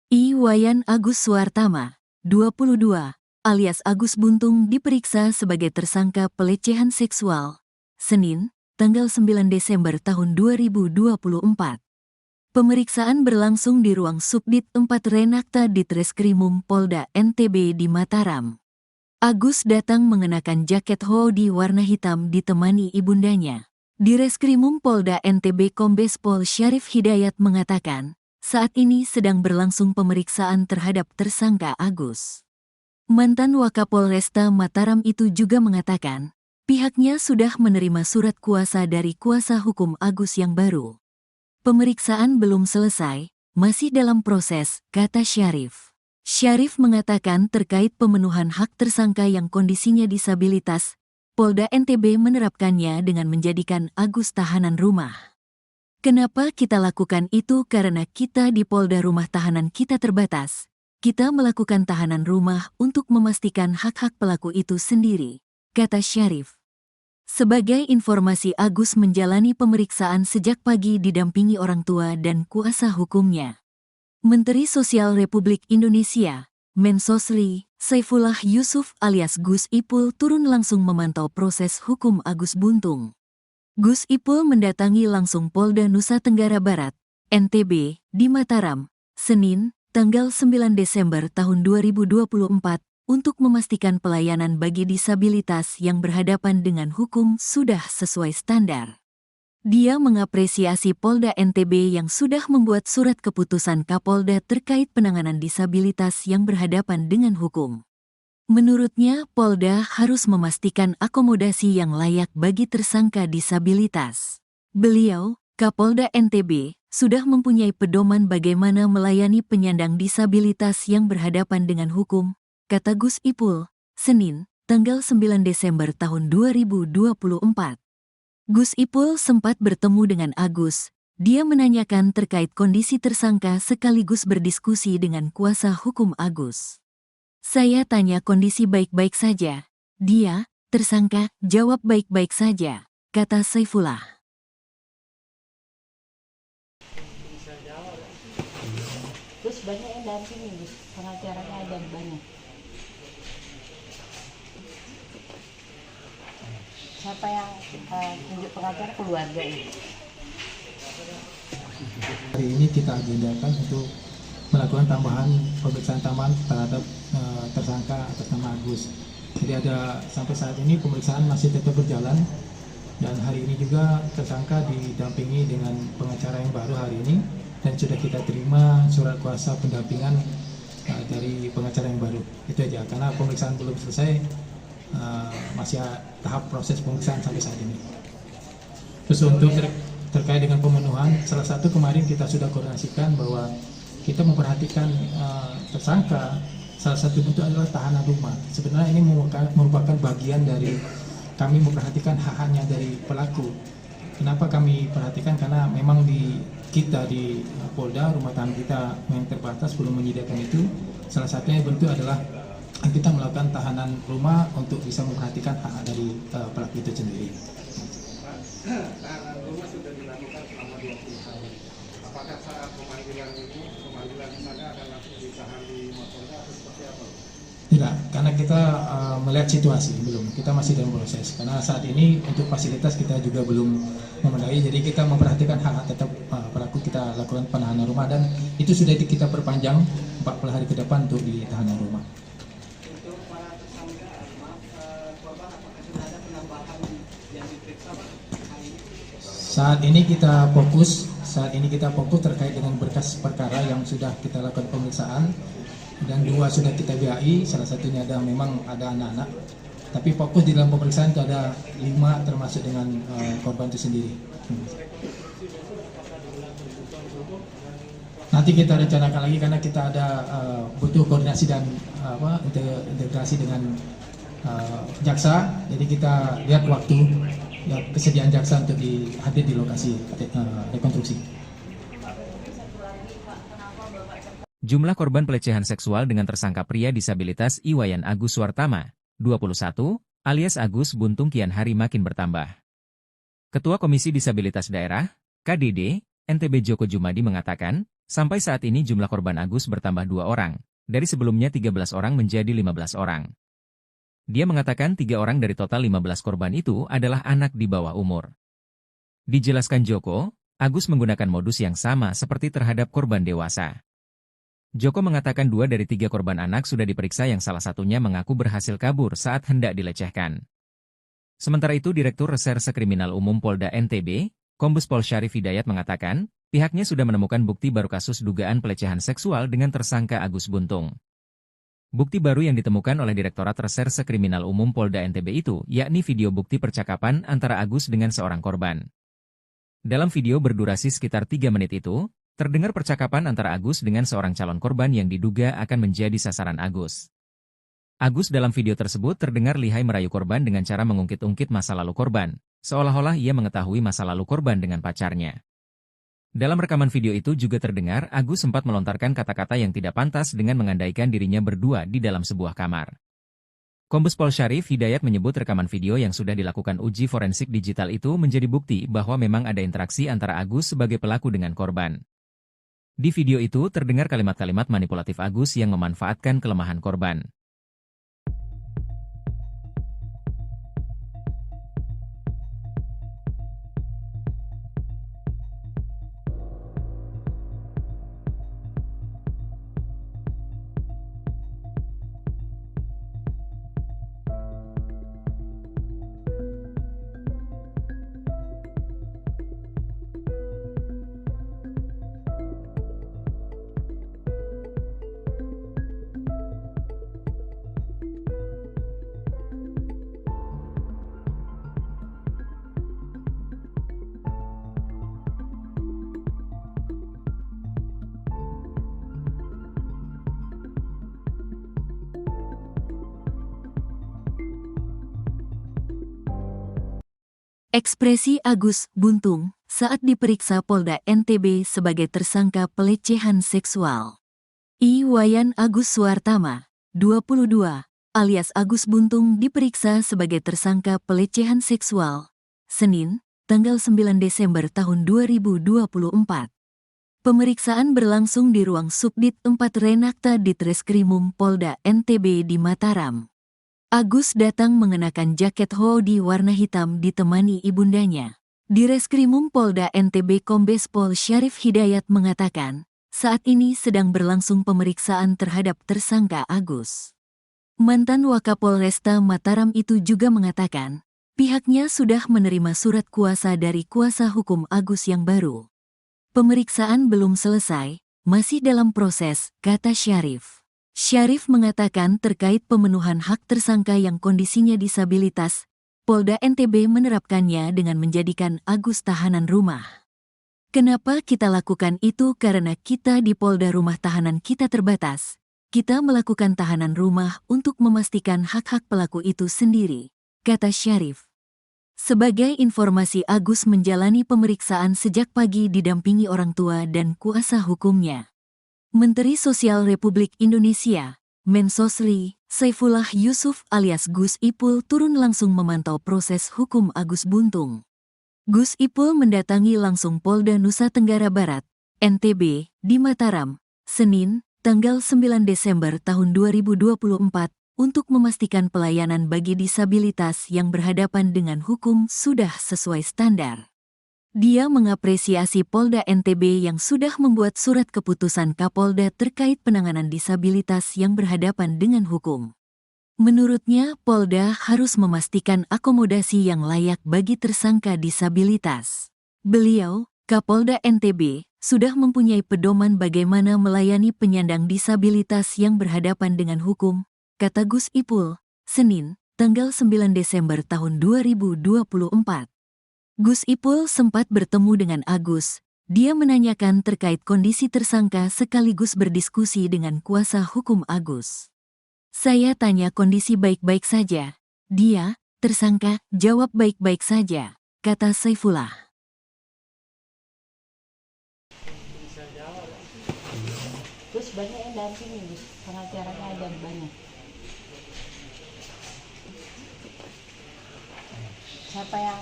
Iwayan Agus Suartama, 22, alias Agus Buntung diperiksa sebagai tersangka pelecehan seksual, Senin, tanggal 9 Desember tahun 2024. Pemeriksaan berlangsung di ruang Subdit 4 Renakta Ditreskrimum Polda NTB di Mataram. Agus datang mengenakan jaket hoodie warna hitam ditemani ibundanya. Di Reskrimum Polda NTB Kombes Pol Syarif Hidayat mengatakan, saat ini sedang berlangsung pemeriksaan terhadap tersangka Agus. Mantan Wakapolresta Mataram itu juga mengatakan, pihaknya sudah menerima surat kuasa dari kuasa hukum Agus yang baru. Pemeriksaan belum selesai, masih dalam proses, kata Syarif. Syarif mengatakan terkait pemenuhan hak tersangka yang kondisinya disabilitas, Polda NTB menerapkannya dengan menjadikan Agus tahanan rumah. Kenapa kita lakukan itu? Karena kita di Polda rumah tahanan kita terbatas. Kita melakukan tahanan rumah untuk memastikan hak-hak pelaku itu sendiri, kata Syarif. Sebagai informasi, Agus menjalani pemeriksaan sejak pagi didampingi orang tua dan kuasa hukumnya. Menteri Sosial Republik Indonesia, Mensosri, Saifullah Yusuf alias Gus Ipul turun langsung memantau proses hukum Agus Buntung. Gus Ipul mendatangi langsung Polda Nusa Tenggara Barat, NTB, di Mataram, Senin, tanggal 9 Desember tahun 2024, untuk memastikan pelayanan bagi disabilitas yang berhadapan dengan hukum sudah sesuai standar. Dia mengapresiasi Polda NTB yang sudah membuat surat keputusan Kapolda terkait penanganan disabilitas yang berhadapan dengan hukum. Menurutnya, Polda harus memastikan akomodasi yang layak bagi tersangka disabilitas. Beliau, Kapolda NTB, sudah mempunyai pedoman bagaimana melayani penyandang disabilitas yang berhadapan dengan hukum, kata Gus Ipul, Senin, tanggal 9 Desember tahun 2024. Gus Ipul sempat bertemu dengan Agus. Dia menanyakan terkait kondisi tersangka sekaligus berdiskusi dengan kuasa hukum Agus. Saya tanya kondisi baik-baik saja. Dia, tersangka, jawab baik-baik saja, kata Saifullah. Terus banyak yang dampingi, Gus. Pengacaranya ada banyak. Siapa yang tunjuk pengacara? Keluarga ini. Hari ini kita agendakan untuk melakukan tambahan pemeriksaan tambahan terhadap tersangka atas nama Agus. Jadi ada sampai saat ini pemeriksaan masih tetap berjalan dan hari ini juga tersangka didampingi dengan pengacara yang baru hari ini dan sudah kita terima surat kuasa pendampingan dari pengacara yang baru. Itu aja karena pemeriksaan belum selesai. Masih tahap proses pemeriksaan sampai saat ini. Terus untuk terkait dengan pemenuhan, salah satu kemarin kita sudah koordinasikan bahwa kita memperhatikan tersangka, salah satu bentuk adalah tahanan rumah. Sebenarnya ini merupakan bagian dari kami memperhatikan hak-haknya dari pelaku. Kenapa kami perhatikan? Karena memang di kita di Polda, rumah tahanan kita yang terbatas belum menyediakan itu. Salah satunya bentuk adalah kita melakukan tahanan rumah untuk bisa memperhatikan hak dari pelaku itu sendiri. Tahanan rumah sudah dilakukan selama 20 hari. Apakah saat pemanggilan di sana akan langsung ditahan di Mapolda atau seperti apa? Tidak, karena kita melihat situasi belum. Kita masih dalam proses. Karena saat ini untuk fasilitas kita juga belum memadai. Jadi kita memperhatikan hak tetap pelaku, kita lakukan penahanan rumah dan itu sudah kita perpanjang 40 hari ke depan untuk di tahanan rumah. Untuk para tersangka, korban apakah sudah ada penambahan yang diperiksa Pak hari ini? Saat ini kita fokus terkait dengan berkas perkara yang sudah kita lakukan pemeriksaan dan 2 sudah kita BAI, salah satunya memang ada anak-anak. Tapi fokus di dalam pemeriksaan itu ada 5 termasuk dengan korban itu sendiri. Nanti kita rencanakan lagi karena kita ada butuh koordinasi dan integrasi dengan jaksa. Jadi kita lihat waktu dan kesediaan jaksa untuk hadir di lokasi rekonstruksi. Jumlah korban pelecehan seksual dengan tersangka pria disabilitas Iwayan Agus Suartama, 21, alias Agus Buntung kian hari makin bertambah. Ketua Komisi Disabilitas Daerah, KDD, NTB Djoko Djumadi mengatakan, sampai saat ini jumlah korban Agus bertambah 2 orang, dari sebelumnya 13 orang menjadi 15 orang. Dia mengatakan 3 orang dari total 15 korban itu adalah anak di bawah umur. Dijelaskan Djoko, Agus menggunakan modus yang sama seperti terhadap korban dewasa. Djoko mengatakan 2 dari 3 korban anak sudah diperiksa yang salah satunya mengaku berhasil kabur saat hendak dilecehkan. Sementara itu Direktur Reserse Kriminal Umum Polda NTB, Kombes Pol Syarif Hidayat mengatakan, pihaknya sudah menemukan bukti baru kasus dugaan pelecehan seksual dengan tersangka Agus Buntung. Bukti baru yang ditemukan oleh Direktorat Reserse Kriminal Umum Polda NTB itu, yakni video bukti percakapan antara Agus dengan seorang korban. Dalam video berdurasi sekitar 3 menit itu, terdengar percakapan antara Agus dengan seorang calon korban yang diduga akan menjadi sasaran Agus. Agus dalam video tersebut terdengar lihai merayu korban dengan cara mengungkit-ungkit masa lalu korban, seolah-olah ia mengetahui masa lalu korban dengan pacarnya. Dalam rekaman video itu juga terdengar Agus sempat melontarkan kata-kata yang tidak pantas dengan mengandaikan dirinya berdua di dalam sebuah kamar. Kombes Pol Syarif Hidayat menyebut rekaman video yang sudah dilakukan uji forensik digital itu menjadi bukti bahwa memang ada interaksi antara Agus sebagai pelaku dengan korban. Di video itu terdengar kalimat-kalimat manipulatif Agus yang memanfaatkan kelemahan korban. Ekspresi Agus Buntung saat diperiksa Polda NTB sebagai tersangka pelecehan seksual. Iwayan Agus Suartama, 22, alias Agus Buntung diperiksa sebagai tersangka pelecehan seksual. Senin, tanggal 9 Desember tahun 2024. Pemeriksaan berlangsung di ruang Subdit 4 Renakta Ditreskrimum Polda NTB di Mataram. Agus datang mengenakan jaket hoodie warna hitam ditemani ibundanya. Di Reskrimum Polda NTB Kombes Pol Syarif Hidayat mengatakan, saat ini sedang berlangsung pemeriksaan terhadap tersangka Agus. Mantan Wakapolresta Mataram itu juga mengatakan, pihaknya sudah menerima surat kuasa dari kuasa hukum Agus yang baru. Pemeriksaan belum selesai, masih dalam proses, kata Syarif. Syarif mengatakan terkait pemenuhan hak tersangka yang kondisinya disabilitas, Polda NTB menerapkannya dengan menjadikan Agus tahanan rumah. Kenapa kita lakukan itu? Karena kita di Polda rumah tahanan kita terbatas. Kita melakukan tahanan rumah untuk memastikan hak-hak pelaku itu sendiri, kata Syarif. Sebagai informasi, Agus menjalani pemeriksaan sejak pagi didampingi orang tua dan kuasa hukumnya. Menteri Sosial Republik Indonesia, Mensosri, Saifullah Yusuf alias Gus Ipul turun langsung memantau proses hukum Agus Buntung. Gus Ipul mendatangi langsung Polda Nusa Tenggara Barat, NTB, di Mataram, Senin, tanggal 9 Desember tahun 2024, untuk memastikan pelayanan bagi disabilitas yang berhadapan dengan hukum sudah sesuai standar. Dia mengapresiasi Polda NTB yang sudah membuat surat keputusan Kapolda terkait penanganan disabilitas yang berhadapan dengan hukum. Menurutnya, Polda harus memastikan akomodasi yang layak bagi tersangka disabilitas. Beliau, Kapolda NTB, sudah mempunyai pedoman bagaimana melayani penyandang disabilitas yang berhadapan dengan hukum, kata Gus Ipul, Senin, tanggal 9 Desember tahun 2024. Gus Ipul sempat bertemu dengan Agus. Dia menanyakan terkait kondisi tersangka sekaligus berdiskusi dengan kuasa hukum Agus. Saya tanya kondisi baik-baik saja. Dia, tersangka, jawab baik-baik saja, kata Saifullah. Terus banyak yang dampingi, Gus. Pengacaranya ada banyak. Siapa yang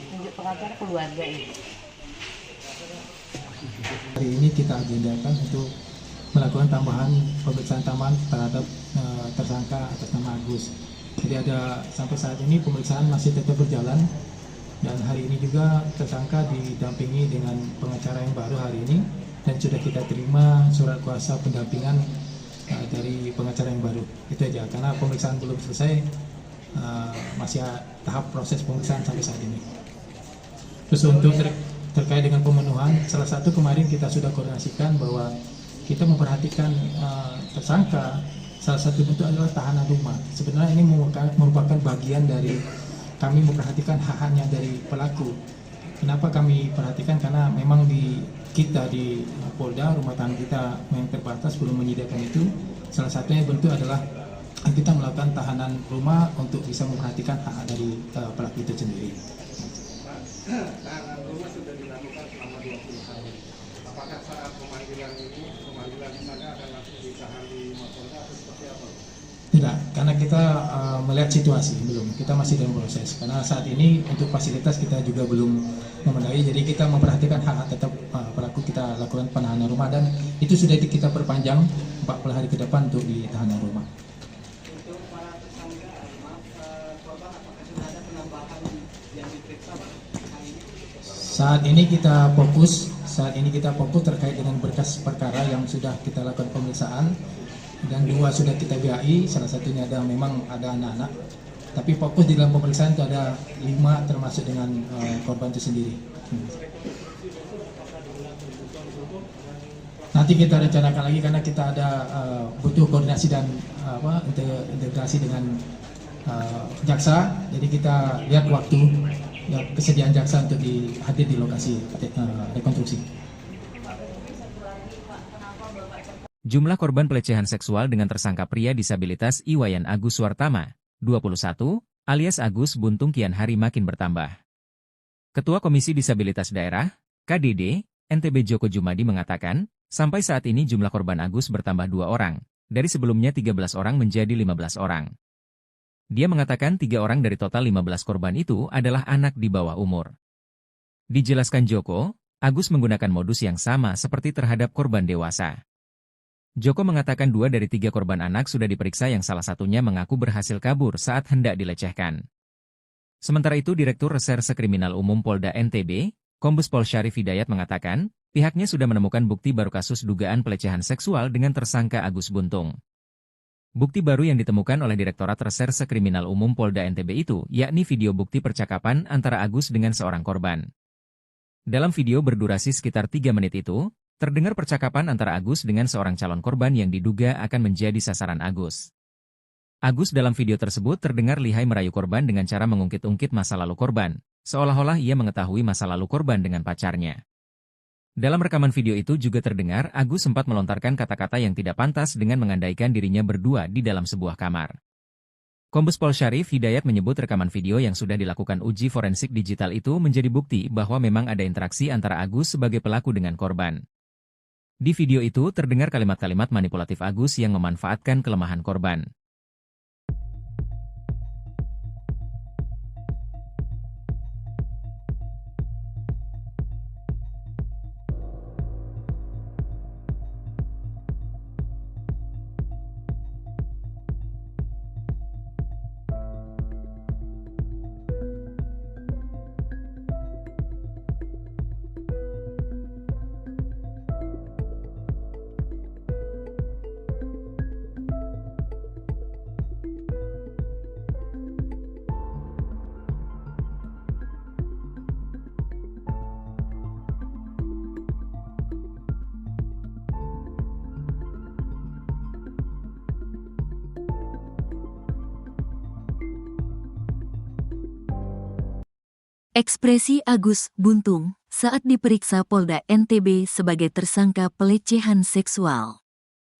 tunjuk pengacara? Keluarga ini. Hari ini kita agendakan untuk melakukan tambahan pemeriksaan tambahan terhadap tersangka atas nama Agus. Jadi ada sampai saat ini pemeriksaan masih tetap berjalan dan hari ini juga tersangka didampingi dengan pengacara yang baru hari ini dan sudah kita terima surat kuasa pendampingan dari pengacara yang baru. Itu aja karena pemeriksaan belum selesai. Masih tahap proses pemeriksaan sampai saat ini. Terus untuk terkait dengan pemenuhan, salah satu kemarin kita sudah koordinasikan bahwa kita memperhatikan tersangka, salah satu bentuk adalah tahanan rumah. Sebenarnya ini merupakan bagian dari kami memperhatikan hak-haknya dari pelaku. Kenapa kami perhatikan? Karena memang di Polda, rumah tahanan kita yang terbatas belum menyediakan itu. Salah satunya bentuk adalah kita melakukan tahanan rumah untuk bisa memperhatikan hak dari pelaku itu sendiri. Tahanan rumah sudah dilakukan selama 20 hari. Apakah saat pemanggilan di sana akan langsung ditahan di Mapolda atau seperti apa? Tidak, karena kita melihat situasi belum. Kita masih dalam proses. Karena saat ini untuk fasilitas kita juga belum memenuhi. Jadi kita memperhatikan hak tetap pelaku, kita lakukan penahanan rumah dan itu sudah kita perpanjang 40 hari ke depan untuk di tahanan rumah. Saat ini kita fokus terkait dengan berkas perkara yang sudah kita lakukan pemeriksaan dan 2 sudah kita BAI, salah satunya ada memang ada anak-anak. Tapi fokus di dalam pemeriksaan itu ada 5 termasuk dengan korban itu sendiri. Nanti kita rencanakan lagi karena kita ada butuh koordinasi dan integrasi dengan jaksa. Jadi kita lihat waktu dan kesediaan jaksa untuk hadir di lokasi rekonstruksi. Jumlah korban pelecehan seksual dengan tersangka pria disabilitas Iwayan Agus Suartama, 21, alias Agus Buntung kian hari makin bertambah. Ketua Komisi Disabilitas Daerah, KDD, NTB Djoko Djumadi mengatakan, sampai saat ini jumlah korban Agus bertambah 2 orang, dari sebelumnya 13 orang menjadi 15 orang. Dia mengatakan 3 orang dari total 15 korban itu adalah anak di bawah umur. Dijelaskan Djoko, Agus menggunakan modus yang sama seperti terhadap korban dewasa. Djoko mengatakan 2 dari 3 korban anak sudah diperiksa yang salah satunya mengaku berhasil kabur saat hendak dilecehkan. Sementara itu Direktur Reserse Kriminal Umum Polda NTB, Kombes Pol Syarif Hidayat mengatakan, pihaknya sudah menemukan bukti baru kasus dugaan pelecehan seksual dengan tersangka Agus Buntung. Bukti baru yang ditemukan oleh Direktorat Reserse Kriminal Umum Polda NTB itu, yakni video bukti percakapan antara Agus dengan seorang korban. Dalam video berdurasi sekitar 3 menit itu, terdengar percakapan antara Agus dengan seorang calon korban yang diduga akan menjadi sasaran Agus. Agus dalam video tersebut terdengar lihai merayu korban dengan cara mengungkit-ungkit masa lalu korban, seolah-olah ia mengetahui masa lalu korban dengan pacarnya. Dalam rekaman video itu juga terdengar Agus sempat melontarkan kata-kata yang tidak pantas dengan mengandaikan dirinya berdua di dalam sebuah kamar. Kombes Pol Syarif Hidayat menyebut rekaman video yang sudah dilakukan uji forensik digital itu menjadi bukti bahwa memang ada interaksi antara Agus sebagai pelaku dengan korban. Di video itu terdengar kalimat-kalimat manipulatif Agus yang memanfaatkan kelemahan korban. Ekspresi Agus buntung saat diperiksa Polda NTB sebagai tersangka pelecehan seksual.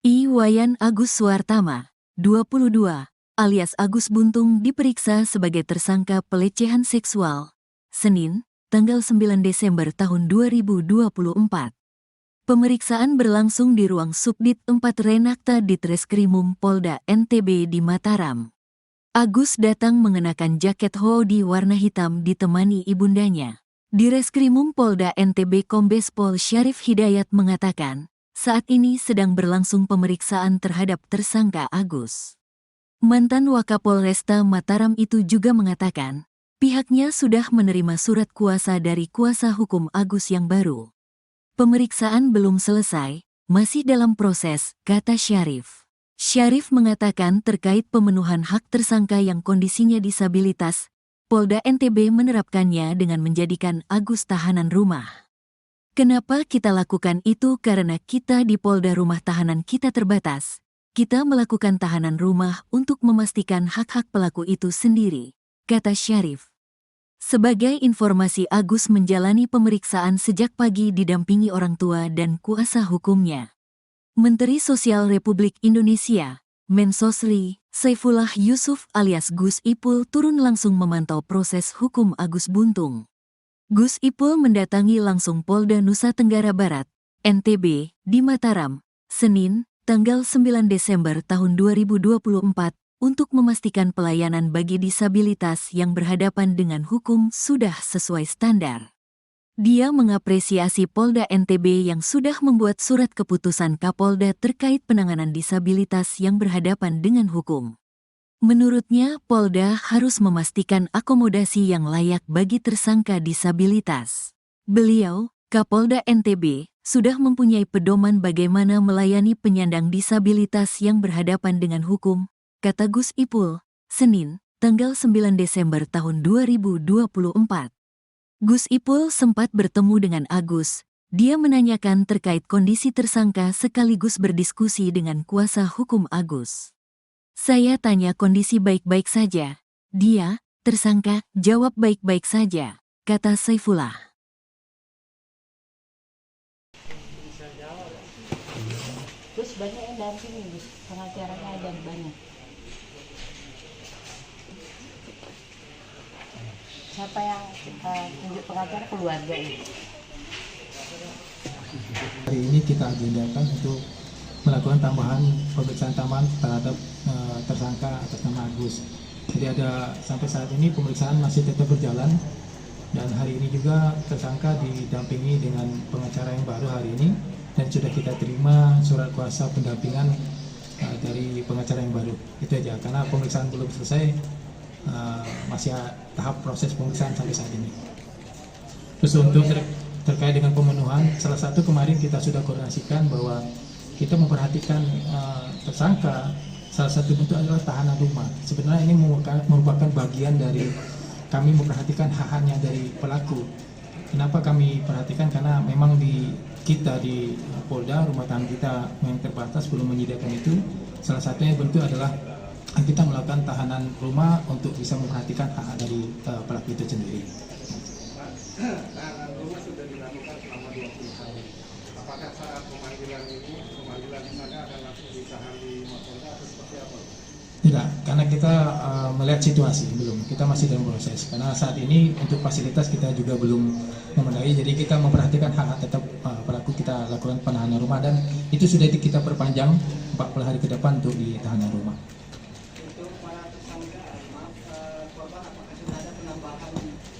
Iwayan Agus Suartama, 22, alias Agus Buntung diperiksa sebagai tersangka pelecehan seksual, Senin, tanggal 9 Desember tahun 2024. Pemeriksaan berlangsung di ruang Subdit 4 Renakta Ditreskrimum Polda NTB di Mataram. Agus datang mengenakan jaket hoodie warna hitam ditemani ibundanya. Di Reskrimum Polda NTB Kombes Pol Syarif Hidayat mengatakan, saat ini sedang berlangsung pemeriksaan terhadap tersangka Agus. Mantan Wakapolresta Mataram itu juga mengatakan, pihaknya sudah menerima surat kuasa dari kuasa hukum Agus yang baru. Pemeriksaan belum selesai, masih dalam proses, kata Syarif. Syarif mengatakan terkait pemenuhan hak tersangka yang kondisinya disabilitas, Polda NTB menerapkannya dengan menjadikan Agus tahanan rumah. Kenapa kita lakukan itu? Karena kita di Polda rumah tahanan kita terbatas. Kita melakukan tahanan rumah untuk memastikan hak-hak pelaku itu sendiri, kata Syarif. Sebagai informasi, Agus menjalani pemeriksaan sejak pagi didampingi orang tua dan kuasa hukumnya. Menteri Sosial Republik Indonesia, Mensosri, Saifullah Yusuf alias Gus Ipul turun langsung memantau proses hukum Agus Buntung. Gus Ipul mendatangi langsung Polda Nusa Tenggara Barat, NTB, di Mataram, Senin, tanggal 9 Desember tahun 2024, untuk memastikan pelayanan bagi disabilitas yang berhadapan dengan hukum sudah sesuai standar. Dia mengapresiasi Polda NTB yang sudah membuat surat keputusan Kapolda terkait penanganan disabilitas yang berhadapan dengan hukum. Menurutnya, Polda harus memastikan akomodasi yang layak bagi tersangka disabilitas. Beliau, Kapolda NTB, sudah mempunyai pedoman bagaimana melayani penyandang disabilitas yang berhadapan dengan hukum, kata Gus Ipul, Senin, tanggal 9 Desember tahun 2024. Gus Ipul sempat bertemu dengan Agus. Dia menanyakan terkait kondisi tersangka sekaligus berdiskusi dengan kuasa hukum Agus. Saya tanya kondisi baik-baik saja. Dia, tersangka, jawab baik-baik saja, kata Saifullah. Terus banyak yang dampingi, Gus. Pengacaranya ada banyak. Siapa yang tunjuk pengacara? Keluarga ini. Hari ini kita agendakan untuk melakukan pemeriksaan tambahan terhadap tersangka atas nama Agus. Jadi sampai saat ini pemeriksaan masih tetap berjalan, dan hari ini juga tersangka didampingi dengan pengacara yang baru hari ini, dan sudah kita terima surat kuasa pendampingan dari pengacara yang baru. Itu aja, karena pemeriksaan belum selesai. Masih tahap proses pemeriksaan sampai saat ini. Terus untuk terkait dengan pemenuhan, salah satu kemarin kita sudah koordinasikan bahwa kita memperhatikan tersangka, salah satu bentuk adalah tahanan rumah. Sebenarnya ini merupakan bagian dari kami memperhatikan hak-haknya dari pelaku. Kenapa kami perhatikan? Karena memang kita di Polda, rumah tahanan kita yang terbatas belum menyediakan itu. Salah satunya bentuk adalah kita melakukan tahanan rumah untuk bisa memperhatikan hak dari pelaku itu sendiri. Tahanan rumah sudah dilakukan selama 20 hari. Apakah saat pemanggilan di sana akan langsung ditahan di Mapolda atau seperti apa? Tidak, karena kita melihat situasi belum, kita masih dalam proses. Karena saat ini untuk fasilitas kita juga belum memadai, jadi kita memperhatikan hak tetap pelaku, kita lakukan penahanan rumah dan itu sudah kita perpanjang 40 hari ke depan untuk di tahanan rumah. Untuk para tersangka, korban apakah sudah ada penambahan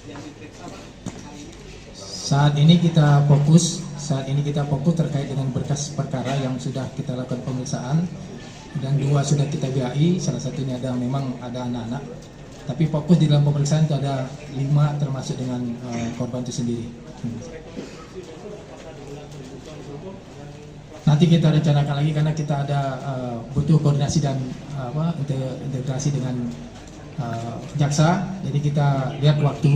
yang diperiksa Pak hari ini? Saat ini kita fokus terkait dengan berkas perkara yang sudah kita lakukan pemeriksaan dan 2 sudah kita BAI, salah satunya ada memang ada anak-anak, tapi fokus di dalam pemeriksaan itu ada 5 termasuk dengan korban itu sendiri. Nanti kita rencanakan lagi karena kita ada butuh koordinasi dan integrasi dengan jaksa, jadi kita lihat waktu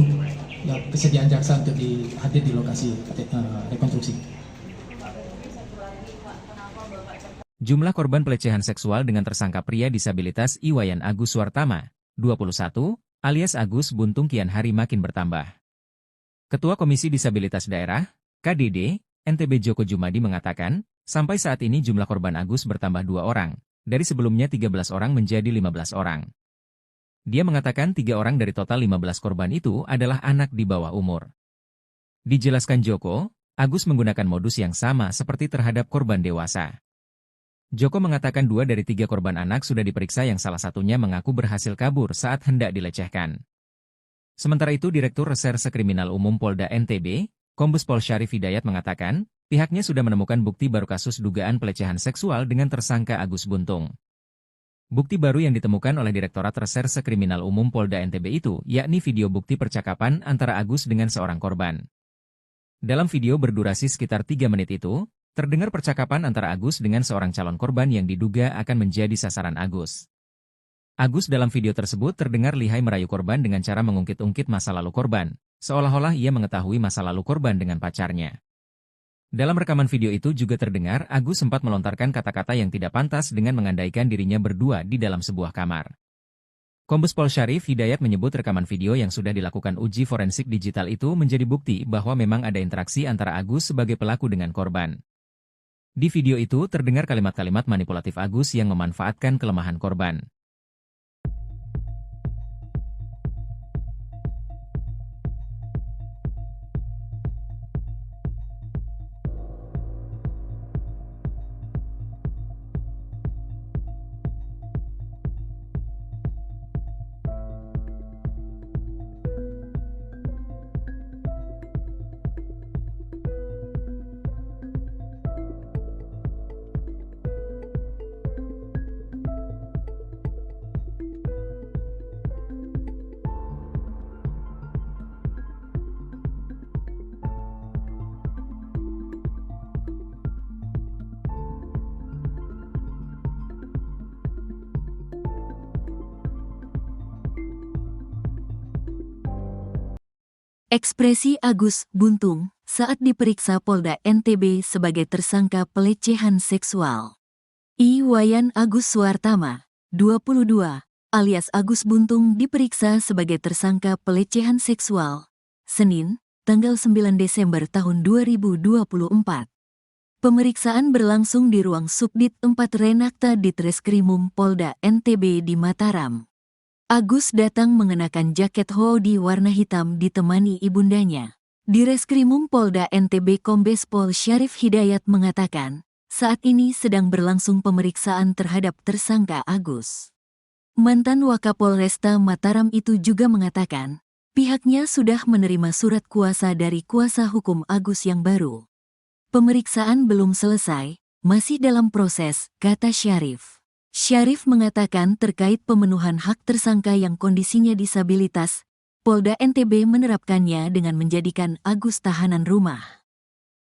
dan kesediaan jaksa untuk hadir di lokasi rekonstruksi. Jumlah korban pelecehan seksual dengan tersangka pria disabilitas Iwayan Agus Suartama, 21, alias Agus Buntung kian hari makin bertambah. Ketua Komisi Disabilitas Daerah, KDD, NTB Djoko Djumadi mengatakan, sampai saat ini jumlah korban Agus bertambah 2 orang, dari sebelumnya 13 orang menjadi 15 orang. Dia mengatakan 3 orang dari total 15 korban itu adalah anak di bawah umur. Dijelaskan Djoko, Agus menggunakan modus yang sama seperti terhadap korban dewasa. Djoko mengatakan 2 dari 3 korban anak sudah diperiksa yang salah satunya mengaku berhasil kabur saat hendak dilecehkan. Sementara itu Direktur Reserse Kriminal Umum Polda NTB, Kombes Pol Syarif Hidayat mengatakan, pihaknya sudah menemukan bukti baru kasus dugaan pelecehan seksual dengan tersangka Agus Buntung. Bukti baru yang ditemukan oleh Direktorat Reserse Kriminal Umum Polda NTB itu, yakni video bukti percakapan antara Agus dengan seorang korban. Dalam video berdurasi sekitar 3 menit itu, terdengar percakapan antara Agus dengan seorang calon korban yang diduga akan menjadi sasaran Agus. Agus dalam video tersebut terdengar lihai merayu korban dengan cara mengungkit-ungkit masa lalu korban, seolah-olah ia mengetahui masa lalu korban dengan pacarnya. Dalam rekaman video itu juga terdengar Agus sempat melontarkan kata-kata yang tidak pantas dengan mengandaikan dirinya berdua di dalam sebuah kamar. Kombes Pol Syarif Hidayat menyebut rekaman video yang sudah dilakukan uji forensik digital itu menjadi bukti bahwa memang ada interaksi antara Agus sebagai pelaku dengan korban. Di video itu terdengar kalimat-kalimat manipulatif Agus yang memanfaatkan kelemahan korban. Ekspresi Agus Buntung saat diperiksa Polda NTB sebagai tersangka pelecehan seksual. Iwayan Agus Suartama, 22, alias Agus Buntung diperiksa sebagai tersangka pelecehan seksual. Senin, tanggal 9 Desember tahun 2024. Pemeriksaan berlangsung di ruang Subdit 4 Renakta Ditreskrimum Polda NTB di Mataram. Agus datang mengenakan jaket hoodie warna hitam ditemani ibundanya. Di Reskrimum Polda NTB Kombes Pol Syarif Hidayat mengatakan, saat ini sedang berlangsung pemeriksaan terhadap tersangka Agus. Mantan Wakapolresta Mataram itu juga mengatakan, pihaknya sudah menerima surat kuasa dari kuasa hukum Agus yang baru. Pemeriksaan belum selesai, masih dalam proses, kata Syarif. Syarif mengatakan terkait pemenuhan hak tersangka yang kondisinya disabilitas, Polda NTB menerapkannya dengan menjadikan Agus tahanan rumah.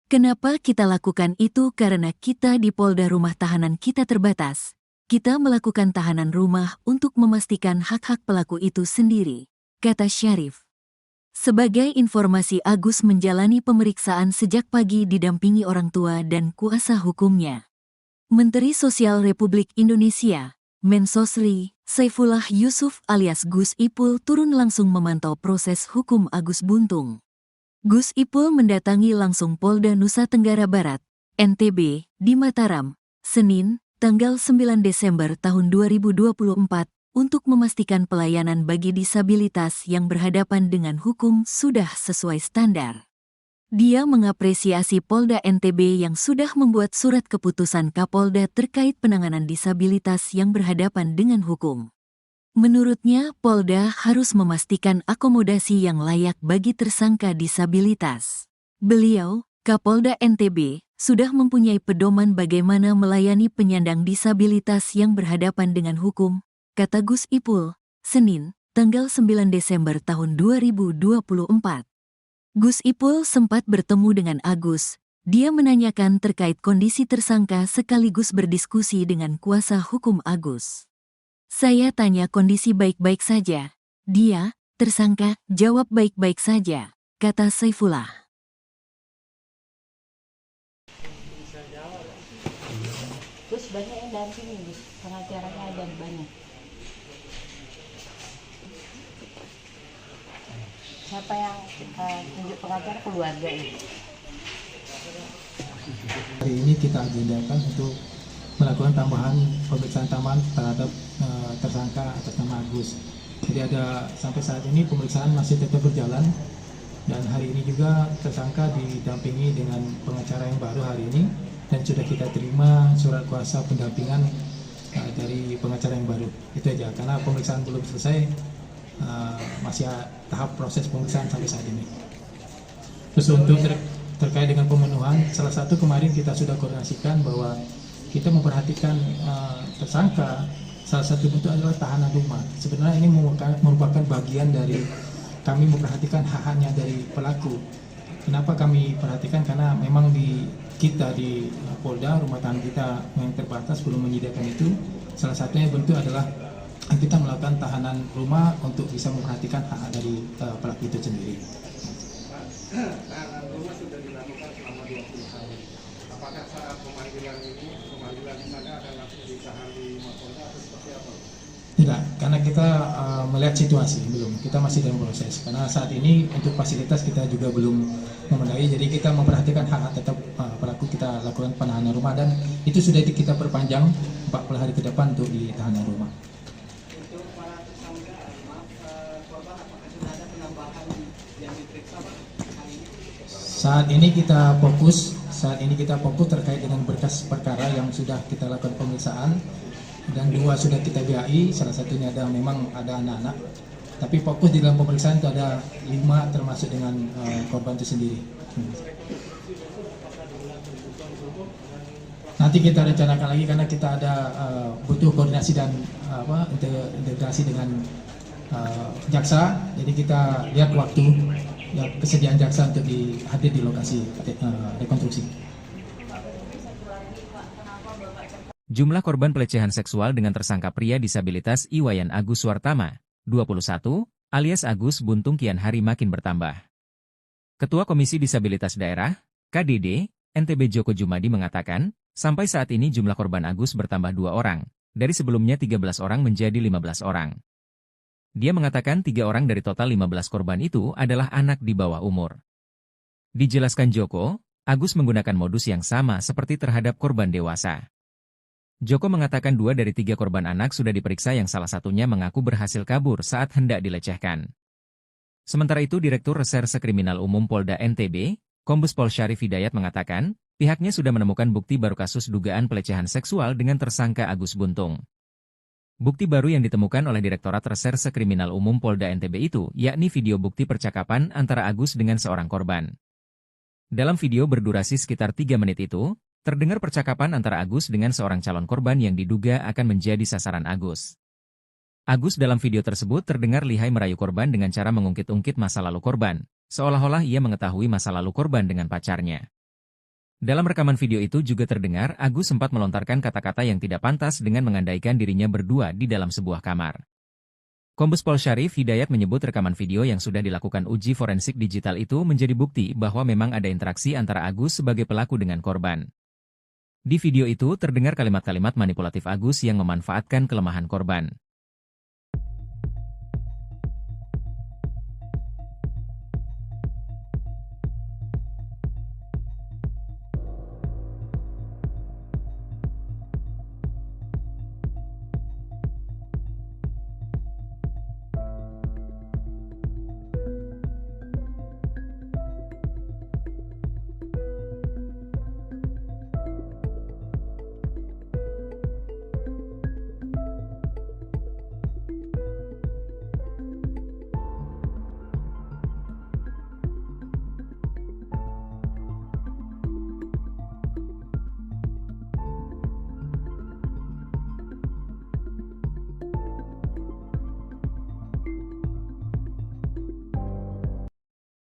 Kenapa kita lakukan itu? Karena kita di Polda rumah tahanan kita terbatas. Kita melakukan tahanan rumah untuk memastikan hak-hak pelaku itu sendiri, kata Syarif. Sebagai informasi, Agus menjalani pemeriksaan sejak pagi didampingi orang tua dan kuasa hukumnya. Menteri Sosial Republik Indonesia, Mensosri, Saifullah Yusuf alias Gus Ipul turun langsung memantau proses hukum Agus Buntung. Gus Ipul mendatangi langsung Polda Nusa Tenggara Barat, NTB, di Mataram, Senin, tanggal 9 Desember tahun 2024, untuk memastikan pelayanan bagi disabilitas yang berhadapan dengan hukum sudah sesuai standar. Dia mengapresiasi Polda NTB yang sudah membuat surat keputusan Kapolda terkait penanganan disabilitas yang berhadapan dengan hukum. Menurutnya, Polda harus memastikan akomodasi yang layak bagi tersangka disabilitas. Beliau, Kapolda NTB, sudah mempunyai pedoman bagaimana melayani penyandang disabilitas yang berhadapan dengan hukum, kata Gus Ipul, Senin, tanggal 9 Desember tahun 2024. Gus Ipul sempat bertemu dengan Agus. Dia menanyakan terkait kondisi tersangka sekaligus berdiskusi dengan kuasa hukum Agus. Saya tanya kondisi baik-baik saja. Dia, tersangka, jawab baik-baik saja, kata Saifullah. Terus banyak yang dampingi, Gus. Pengacaranya ada banyak. Siapa yang tunjuk pengacara? Keluarga ini. Hari ini kita agendakan untuk melakukan tambahan pemeriksaan tambahan terhadap tersangka atas nama Agus. Jadi sampai saat ini pemeriksaan masih tetap berjalan dan hari ini juga tersangka didampingi dengan pengacara yang baru hari ini dan sudah kita terima surat kuasa pendampingan dari pengacara yang baru. Itu aja, karena pemeriksaan belum selesai, masih tahap proses pemeriksaan sampai saat ini. Terus untuk terkait dengan pemenuhan, salah satu kemarin kita sudah koordinasikan bahwa kita memperhatikan tersangka, salah satu bentuk adalah tahanan rumah. Sebenarnya ini merupakan bagian dari kami memperhatikan hak-haknya dari pelaku. Kenapa kami perhatikan? Karena memang di Polda, rumah tahanan kita yang terbatas belum menyediakan itu. Salah satunya bentuk adalah kita melakukan tahanan rumah untuk bisa memperhatikan hak dari pelaku itu sendiri. Tahanan rumah sudah dilakukan selama 20 hari. Apakah saat pemanggilan di sana akan langsung ditahan di Mapolda atau seperti apa? Tidak, karena kita melihat situasi belum, kita masih dalam proses. Karena saat ini untuk fasilitas kita juga belum memenuhi, jadi kita memperhatikan hak tetap pelaku, kita lakukan penahanan rumah dan itu sudah kita perpanjang 40 hari ke depan untuk di tahanan rumah. Untuk para tersangka, korban apakah sudah ada penambahan yang diperiksa hari ini? Saat ini kita fokus terkait dengan berkas perkara yang sudah kita lakukan pemeriksaan dan 2 sudah kita BAI, salah satunya memang ada anak-anak. Tapi fokus di dalam pemeriksaan itu ada 5 termasuk dengan korban itu sendiri. Nanti kita rencanakan lagi karena kita ada butuh koordinasi dan integrasi dengan jaksa. Jadi kita lihat waktu dan kesediaan jaksa untuk hadir di lokasi rekonstruksi. Jumlah korban pelecehan seksual dengan tersangka pria disabilitas Iwayan Agus Suartama, 21, alias Agus Buntung kian hari makin bertambah. Ketua Komisi Disabilitas Daerah, KDD, NTB Djoko Djumadi mengatakan, sampai saat ini jumlah korban Agus bertambah 2 orang, dari sebelumnya 13 orang menjadi 15 orang. Dia mengatakan 3 orang dari total 15 korban itu adalah anak di bawah umur. Dijelaskan Djoko, Agus menggunakan modus yang sama seperti terhadap korban dewasa. Djoko mengatakan 2 dari 3 korban anak sudah diperiksa yang salah satunya mengaku berhasil kabur saat hendak dilecehkan. Sementara itu Direktur Reserse Kriminal Umum Polda NTB, Kombes Pol Syarif Hidayat mengatakan, pihaknya sudah menemukan bukti baru kasus dugaan pelecehan seksual dengan tersangka Agus Buntung. Bukti baru yang ditemukan oleh Direktorat Reserse Kriminal Umum Polda NTB itu, yakni video bukti percakapan antara Agus dengan seorang korban. Dalam video berdurasi sekitar 3 menit itu, terdengar percakapan antara Agus dengan seorang calon korban yang diduga akan menjadi sasaran Agus. Agus dalam video tersebut terdengar lihai merayu korban dengan cara mengungkit-ungkit masa lalu korban, seolah-olah ia mengetahui masa lalu korban dengan pacarnya. Dalam rekaman video itu juga terdengar Agus sempat melontarkan kata-kata yang tidak pantas dengan mengandaikan dirinya berdua di dalam sebuah kamar. Kombes Pol Syarif Hidayat menyebut rekaman video yang sudah dilakukan uji forensik digital itu menjadi bukti bahwa memang ada interaksi antara Agus sebagai pelaku dengan korban. Di video itu terdengar kalimat-kalimat manipulatif Agus yang memanfaatkan kelemahan korban.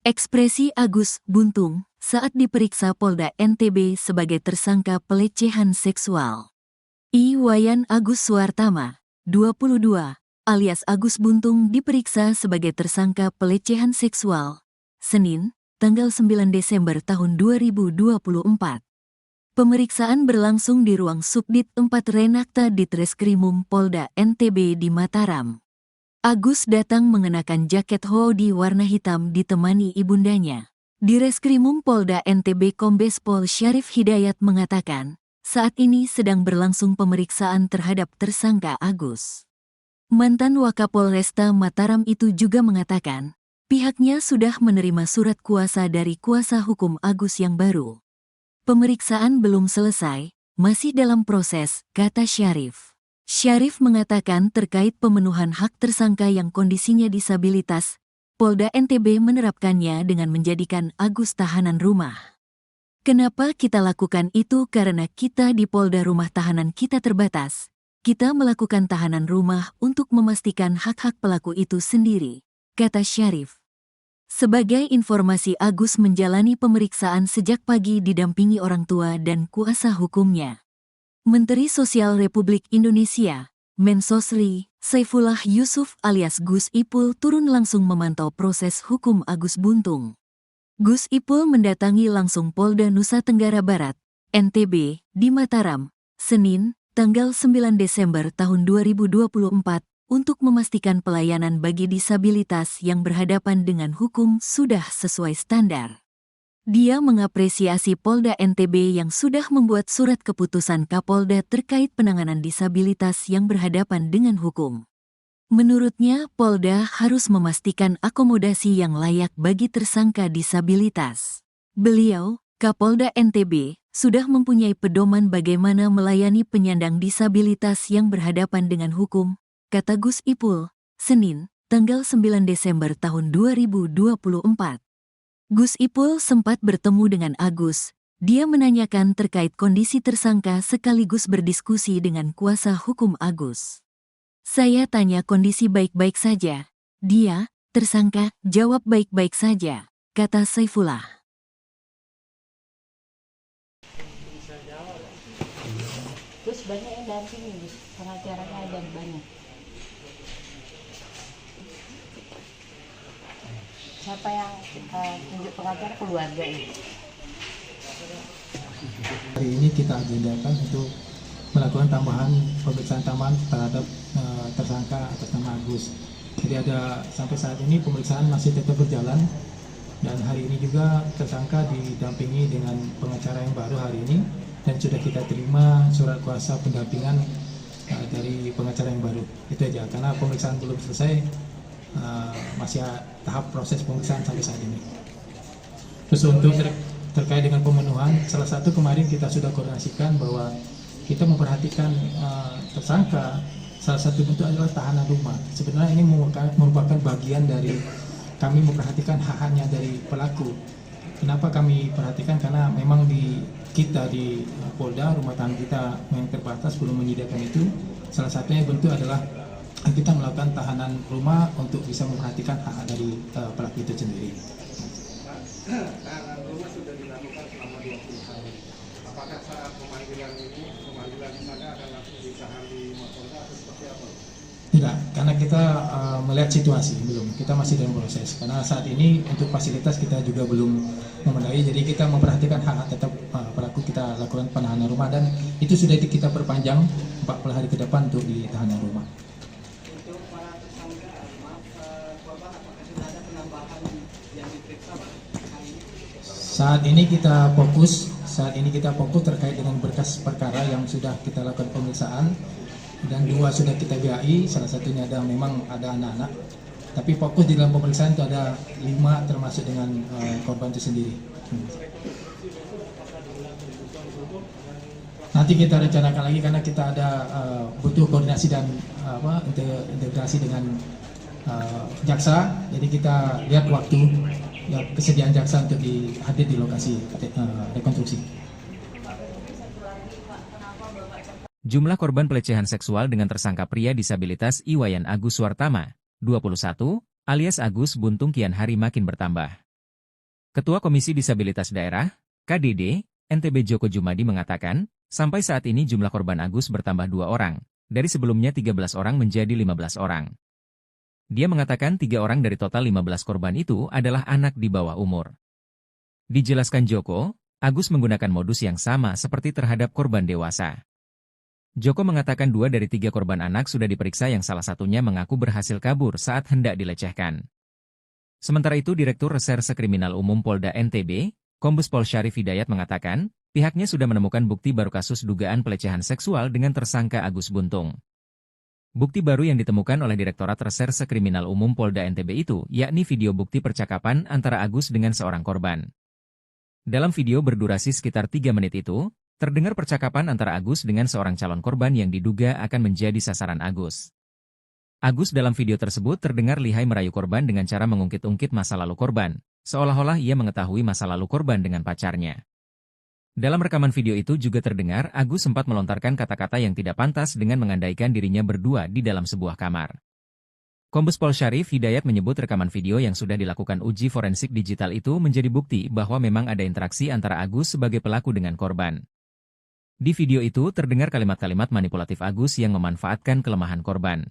Ekspresi Agus Buntung saat diperiksa Polda NTB sebagai tersangka pelecehan seksual. Iwayan Agus Suartama, 22, alias Agus Buntung diperiksa sebagai tersangka pelecehan seksual, Senin, tanggal 9 Desember tahun 2024. Pemeriksaan berlangsung di ruang Subdit 4 Renakta Ditreskrimum Polda NTB di Mataram. Agus datang mengenakan jaket hoodie warna hitam ditemani ibundanya. Di Reskrimum Polda NTB Kombes Pol Syarif Hidayat mengatakan, saat ini sedang berlangsung pemeriksaan terhadap tersangka Agus. Mantan Wakapolresta Mataram itu juga mengatakan, pihaknya sudah menerima surat kuasa dari kuasa hukum Agus yang baru. Pemeriksaan belum selesai, masih dalam proses, kata Syarif. Syarif mengatakan terkait pemenuhan hak tersangka yang kondisinya disabilitas, Polda NTB menerapkannya dengan menjadikan Agus tahanan rumah. Kenapa kita lakukan itu? Karena kita di Polda rumah tahanan kita terbatas. Kita melakukan tahanan rumah untuk memastikan hak-hak pelaku itu sendiri, kata Syarif. Sebagai informasi, Agus menjalani pemeriksaan sejak pagi didampingi orang tua dan kuasa hukumnya. Menteri Sosial Republik Indonesia, Mensosri, Saifullah Yusuf alias Gus Ipul turun langsung memantau proses hukum Agus Buntung. Gus Ipul mendatangi langsung Polda Nusa Tenggara Barat, NTB, di Mataram, Senin, tanggal 9 Desember tahun 2024, untuk memastikan pelayanan bagi disabilitas yang berhadapan dengan hukum sudah sesuai standar. Dia mengapresiasi Polda NTB yang sudah membuat surat keputusan Kapolda terkait penanganan disabilitas yang berhadapan dengan hukum. Menurutnya, Polda harus memastikan akomodasi yang layak bagi tersangka disabilitas. Beliau, Kapolda NTB, sudah mempunyai pedoman bagaimana melayani penyandang disabilitas yang berhadapan dengan hukum, kata Gus Ipul, Senin, tanggal 9 Desember tahun 2024. Gus Ipul sempat bertemu dengan Agus. Dia menanyakan terkait kondisi tersangka sekaligus berdiskusi dengan kuasa hukum Agus. Saya tanya kondisi baik-baik saja. Dia, tersangka, jawab baik-baik saja, kata Saifullah. Terus banyak yang dampingi, Gus. Pengacaranya ada banyak. Siapa yang tunjuk pengacara? Keluarga ini. Hari ini kita agendakan untuk melakukan pemeriksaan tambahan terhadap tersangka atas nama Agus. Jadi sampai saat ini pemeriksaan masih tetap berjalan, dan hari ini juga tersangka didampingi dengan pengacara yang baru hari ini, dan sudah kita terima surat kuasa pendampingan dari pengacara yang baru. Itu aja, karena pemeriksaan belum selesai. Masih tahap proses pemeriksaan sampai saat ini. Terus untuk terkait dengan pemenuhan, salah satu kemarin kita sudah koordinasikan bahwa kita memperhatikan tersangka, salah satu bentuk adalah tahanan rumah. Sebenarnya ini merupakan bagian dari kami memperhatikan hak-haknya dari pelaku. Kenapa kami perhatikan? Karena memang kita di Polda, rumah tahanan kita yang terbatas belum menyediakan itu. Salah satunya bentuk adalah kita melakukan tahanan rumah untuk bisa memperhatikan hak dari pelaku itu sendiri. Tahanan rumah sudah dilakukan selama 20 hari. Apakah saat pemanggilan di sana akan langsung ditahan di Mapolda atau seperti apa? Tidak, karena kita melihat situasi belum. Kita masih dalam proses. Karena saat ini untuk fasilitas kita juga belum memenuhi, jadi kita memperhatikan hak tetap pelaku, kita lakukan penahanan rumah, dan itu sudah kita perpanjang 40 hari ke depan untuk di tahanan rumah. Saat ini kita fokus terkait dengan berkas perkara yang sudah kita lakukan pemeriksaan, dan 2 sudah kita BAI, salah satunya memang ada anak-anak. Tapi fokus di dalam pemeriksaan itu ada 5 termasuk dengan korban itu sendiri. Nanti kita rencanakan lagi karena kita ada butuh koordinasi dan integrasi dengan jaksa. Jadi kita lihat waktu kesediaan jaksa untuk hadir di lokasi rekonstruksi. Jumlah korban pelecehan seksual dengan tersangka pria disabilitas Iwayan Agus Suartama, 21, alias Agus Buntung kian hari makin bertambah. Ketua Komisi Disabilitas Daerah, KDD, NTB Djoko Djumadi mengatakan, sampai saat ini jumlah korban Agus bertambah 2 orang, dari sebelumnya 13 orang menjadi 15 orang. Dia mengatakan 3 orang dari total 15 korban itu adalah anak di bawah umur. Dijelaskan Djoko, Agus menggunakan modus yang sama seperti terhadap korban dewasa. Djoko mengatakan 2 dari 3 korban anak sudah diperiksa yang salah satunya mengaku berhasil kabur saat hendak dilecehkan. Sementara itu Direktur Reserse Kriminal Umum Polda NTB, Kombes Pol Syarif Hidayat mengatakan, pihaknya sudah menemukan bukti baru kasus dugaan pelecehan seksual dengan tersangka Agus Buntung. Bukti baru yang ditemukan oleh Direktorat Reserse Kriminal Umum Polda NTB itu, yakni video bukti percakapan antara Agus dengan seorang korban. Dalam video berdurasi sekitar 3 menit itu, terdengar percakapan antara Agus dengan seorang calon korban yang diduga akan menjadi sasaran Agus. Agus dalam video tersebut terdengar lihai merayu korban dengan cara mengungkit-ungkit masa lalu korban, seolah-olah ia mengetahui masa lalu korban dengan pacarnya. Dalam rekaman video itu juga terdengar Agus sempat melontarkan kata-kata yang tidak pantas dengan mengandaikan dirinya berdua di dalam sebuah kamar. Kombes Pol Syarif Hidayat menyebut rekaman video yang sudah dilakukan uji forensik digital itu menjadi bukti bahwa memang ada interaksi antara Agus sebagai pelaku dengan korban. Di video itu terdengar kalimat-kalimat manipulatif Agus yang memanfaatkan kelemahan korban.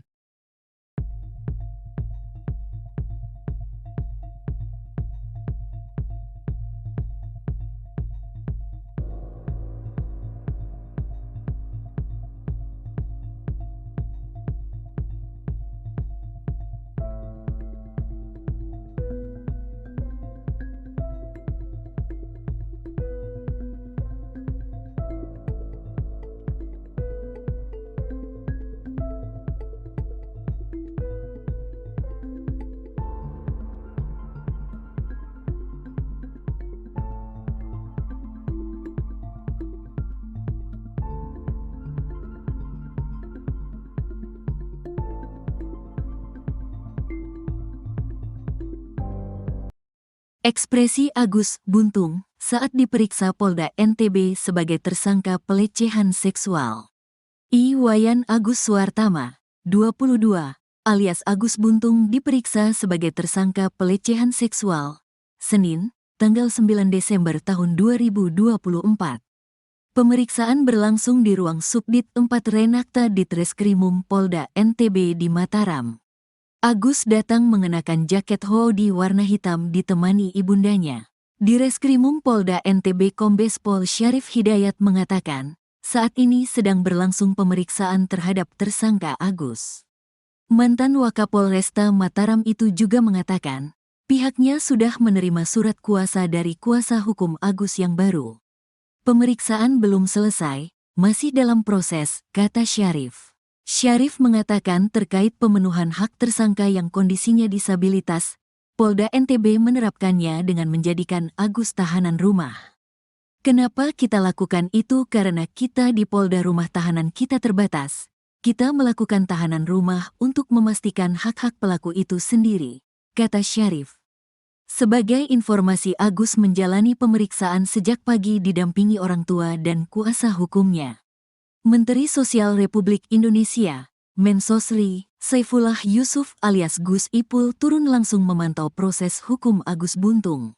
Ekspresi Agus Buntung saat diperiksa Polda NTB sebagai tersangka pelecehan seksual. Iwayan Agus Suartama, 22, alias Agus Buntung diperiksa sebagai tersangka pelecehan seksual, Senin, tanggal 9 Desember tahun 2024. Pemeriksaan berlangsung di ruang Subdit 4 Renakta Ditreskrimum Polda NTB di Mataram. Agus datang mengenakan jaket hoodie warna hitam ditemani ibundanya. Di Reskrimum Polda NTB Kombes Pol Syarif Hidayat mengatakan, saat ini sedang berlangsung pemeriksaan terhadap tersangka Agus. Mantan Wakapolresta Mataram itu juga mengatakan, pihaknya sudah menerima surat kuasa dari kuasa hukum Agus yang baru. Pemeriksaan belum selesai, masih dalam proses, kata Syarif. Syarif mengatakan terkait pemenuhan hak tersangka yang kondisinya disabilitas, Polda NTB menerapkannya dengan menjadikan Agus tahanan rumah. Kenapa kita lakukan itu? Karena kita di Polda rumah tahanan kita terbatas. Kita melakukan tahanan rumah untuk memastikan hak-hak pelaku itu sendiri, kata Syarif. Sebagai informasi, Agus menjalani pemeriksaan sejak pagi didampingi orang tua dan kuasa hukumnya. Menteri Sosial Republik Indonesia, Mensosri, Saifullah Yusuf alias Gus Ipul turun langsung memantau proses hukum Agus Buntung.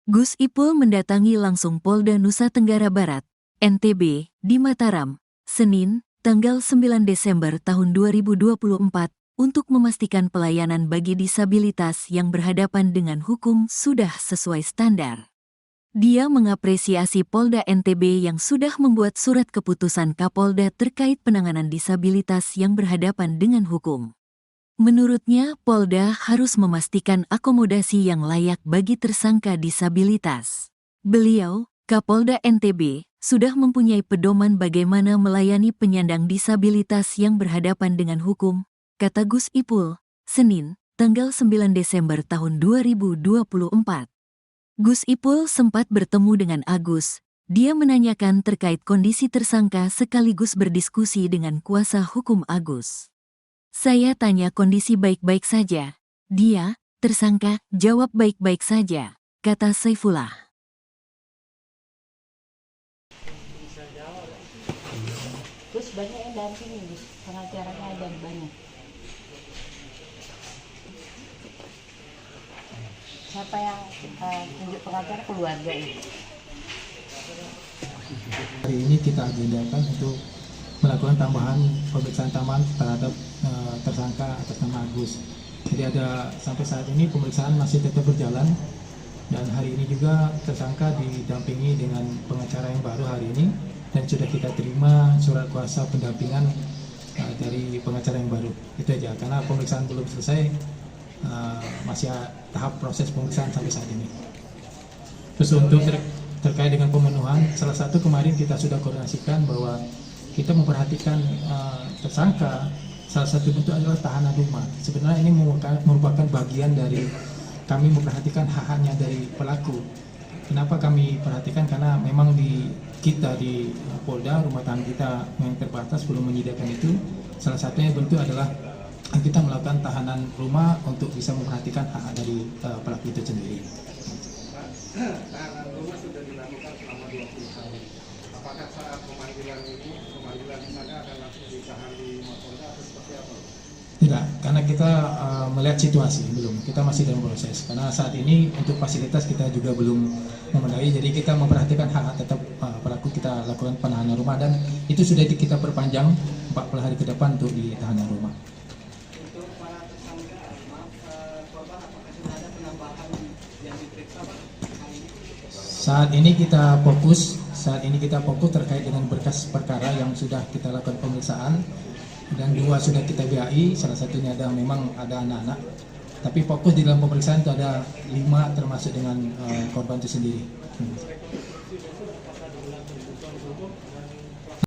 Gus Ipul mendatangi langsung Polda Nusa Tenggara Barat, NTB, di Mataram, Senin, tanggal 9 Desember tahun 2024, untuk memastikan pelayanan bagi disabilitas yang berhadapan dengan hukum sudah sesuai standar. Dia mengapresiasi Polda NTB yang sudah membuat surat keputusan Kapolda terkait penanganan disabilitas yang berhadapan dengan hukum. Menurutnya, Polda harus memastikan akomodasi yang layak bagi tersangka disabilitas. Beliau, Kapolda NTB, sudah mempunyai pedoman bagaimana melayani penyandang disabilitas yang berhadapan dengan hukum, kata Gus Ipul, Senin, tanggal 9 Desember tahun 2024. Gus Ipul sempat bertemu dengan Agus. Dia menanyakan terkait kondisi tersangka sekaligus berdiskusi dengan kuasa hukum Agus. Saya tanya kondisi baik-baik saja. Dia, tersangka, jawab baik-baik saja, kata Saifullah. Terus banyak yang dampingi, Gus. Pengacaranya ada banyak. siapa yang tunjuk pengacara? Keluarga ini. Hari ini kita agendakan untuk melakukan tambahan pemeriksaan tambahan terhadap tersangka atas nama Agus. Jadi ada sampai saat ini pemeriksaan masih tetap berjalan dan hari ini juga tersangka didampingi dengan pengacara yang baru hari ini dan sudah kita terima surat kuasa pendampingan dari pengacara yang baru. Itu aja karena pemeriksaan belum selesai, masih tahap proses pemeriksaan sampai saat ini. Terus untuk terkait dengan pemenuhan, salah satu kemarin kita sudah koordinasikan bahwa kita memperhatikan tersangka, salah satu bentuk adalah tahanan rumah. Sebenarnya ini merupakan bagian dari kami memperhatikan hak-haknya dari pelaku. Kenapa kami perhatikan? Karena memang di Polda, rumah tahanan kita yang terbatas belum menyediakan itu. Salah satunya bentuk adalah kita melakukan tahanan rumah untuk bisa memperhatikan hak dari pelaku itu sendiri. Tahanan rumah sudah dilakukan selama 20 hari. Apakah saat pemanggilan di sana akan langsung ditahan di Mapolda atau seperti apa? Tidak, karena kita melihat situasi belum, kita masih dalam proses. Karena saat ini untuk fasilitas kita juga belum memenuhi, jadi kita memperhatikan hak tetap pelaku, kita lakukan penahanan rumah dan itu sudah kita perpanjang 40 hari ke depan untuk di tahanan rumah. Untuk para tersangka, korban apakah sudah ada penambahan yang diperiksa Pak? Saat ini kita fokus terkait dengan berkas perkara yang sudah kita lakukan pemeriksaan dan 2 sudah kita BAI, salah satunya memang ada anak-anak. Tapi fokus di dalam pemeriksaan itu ada 5 termasuk dengan korban itu sendiri.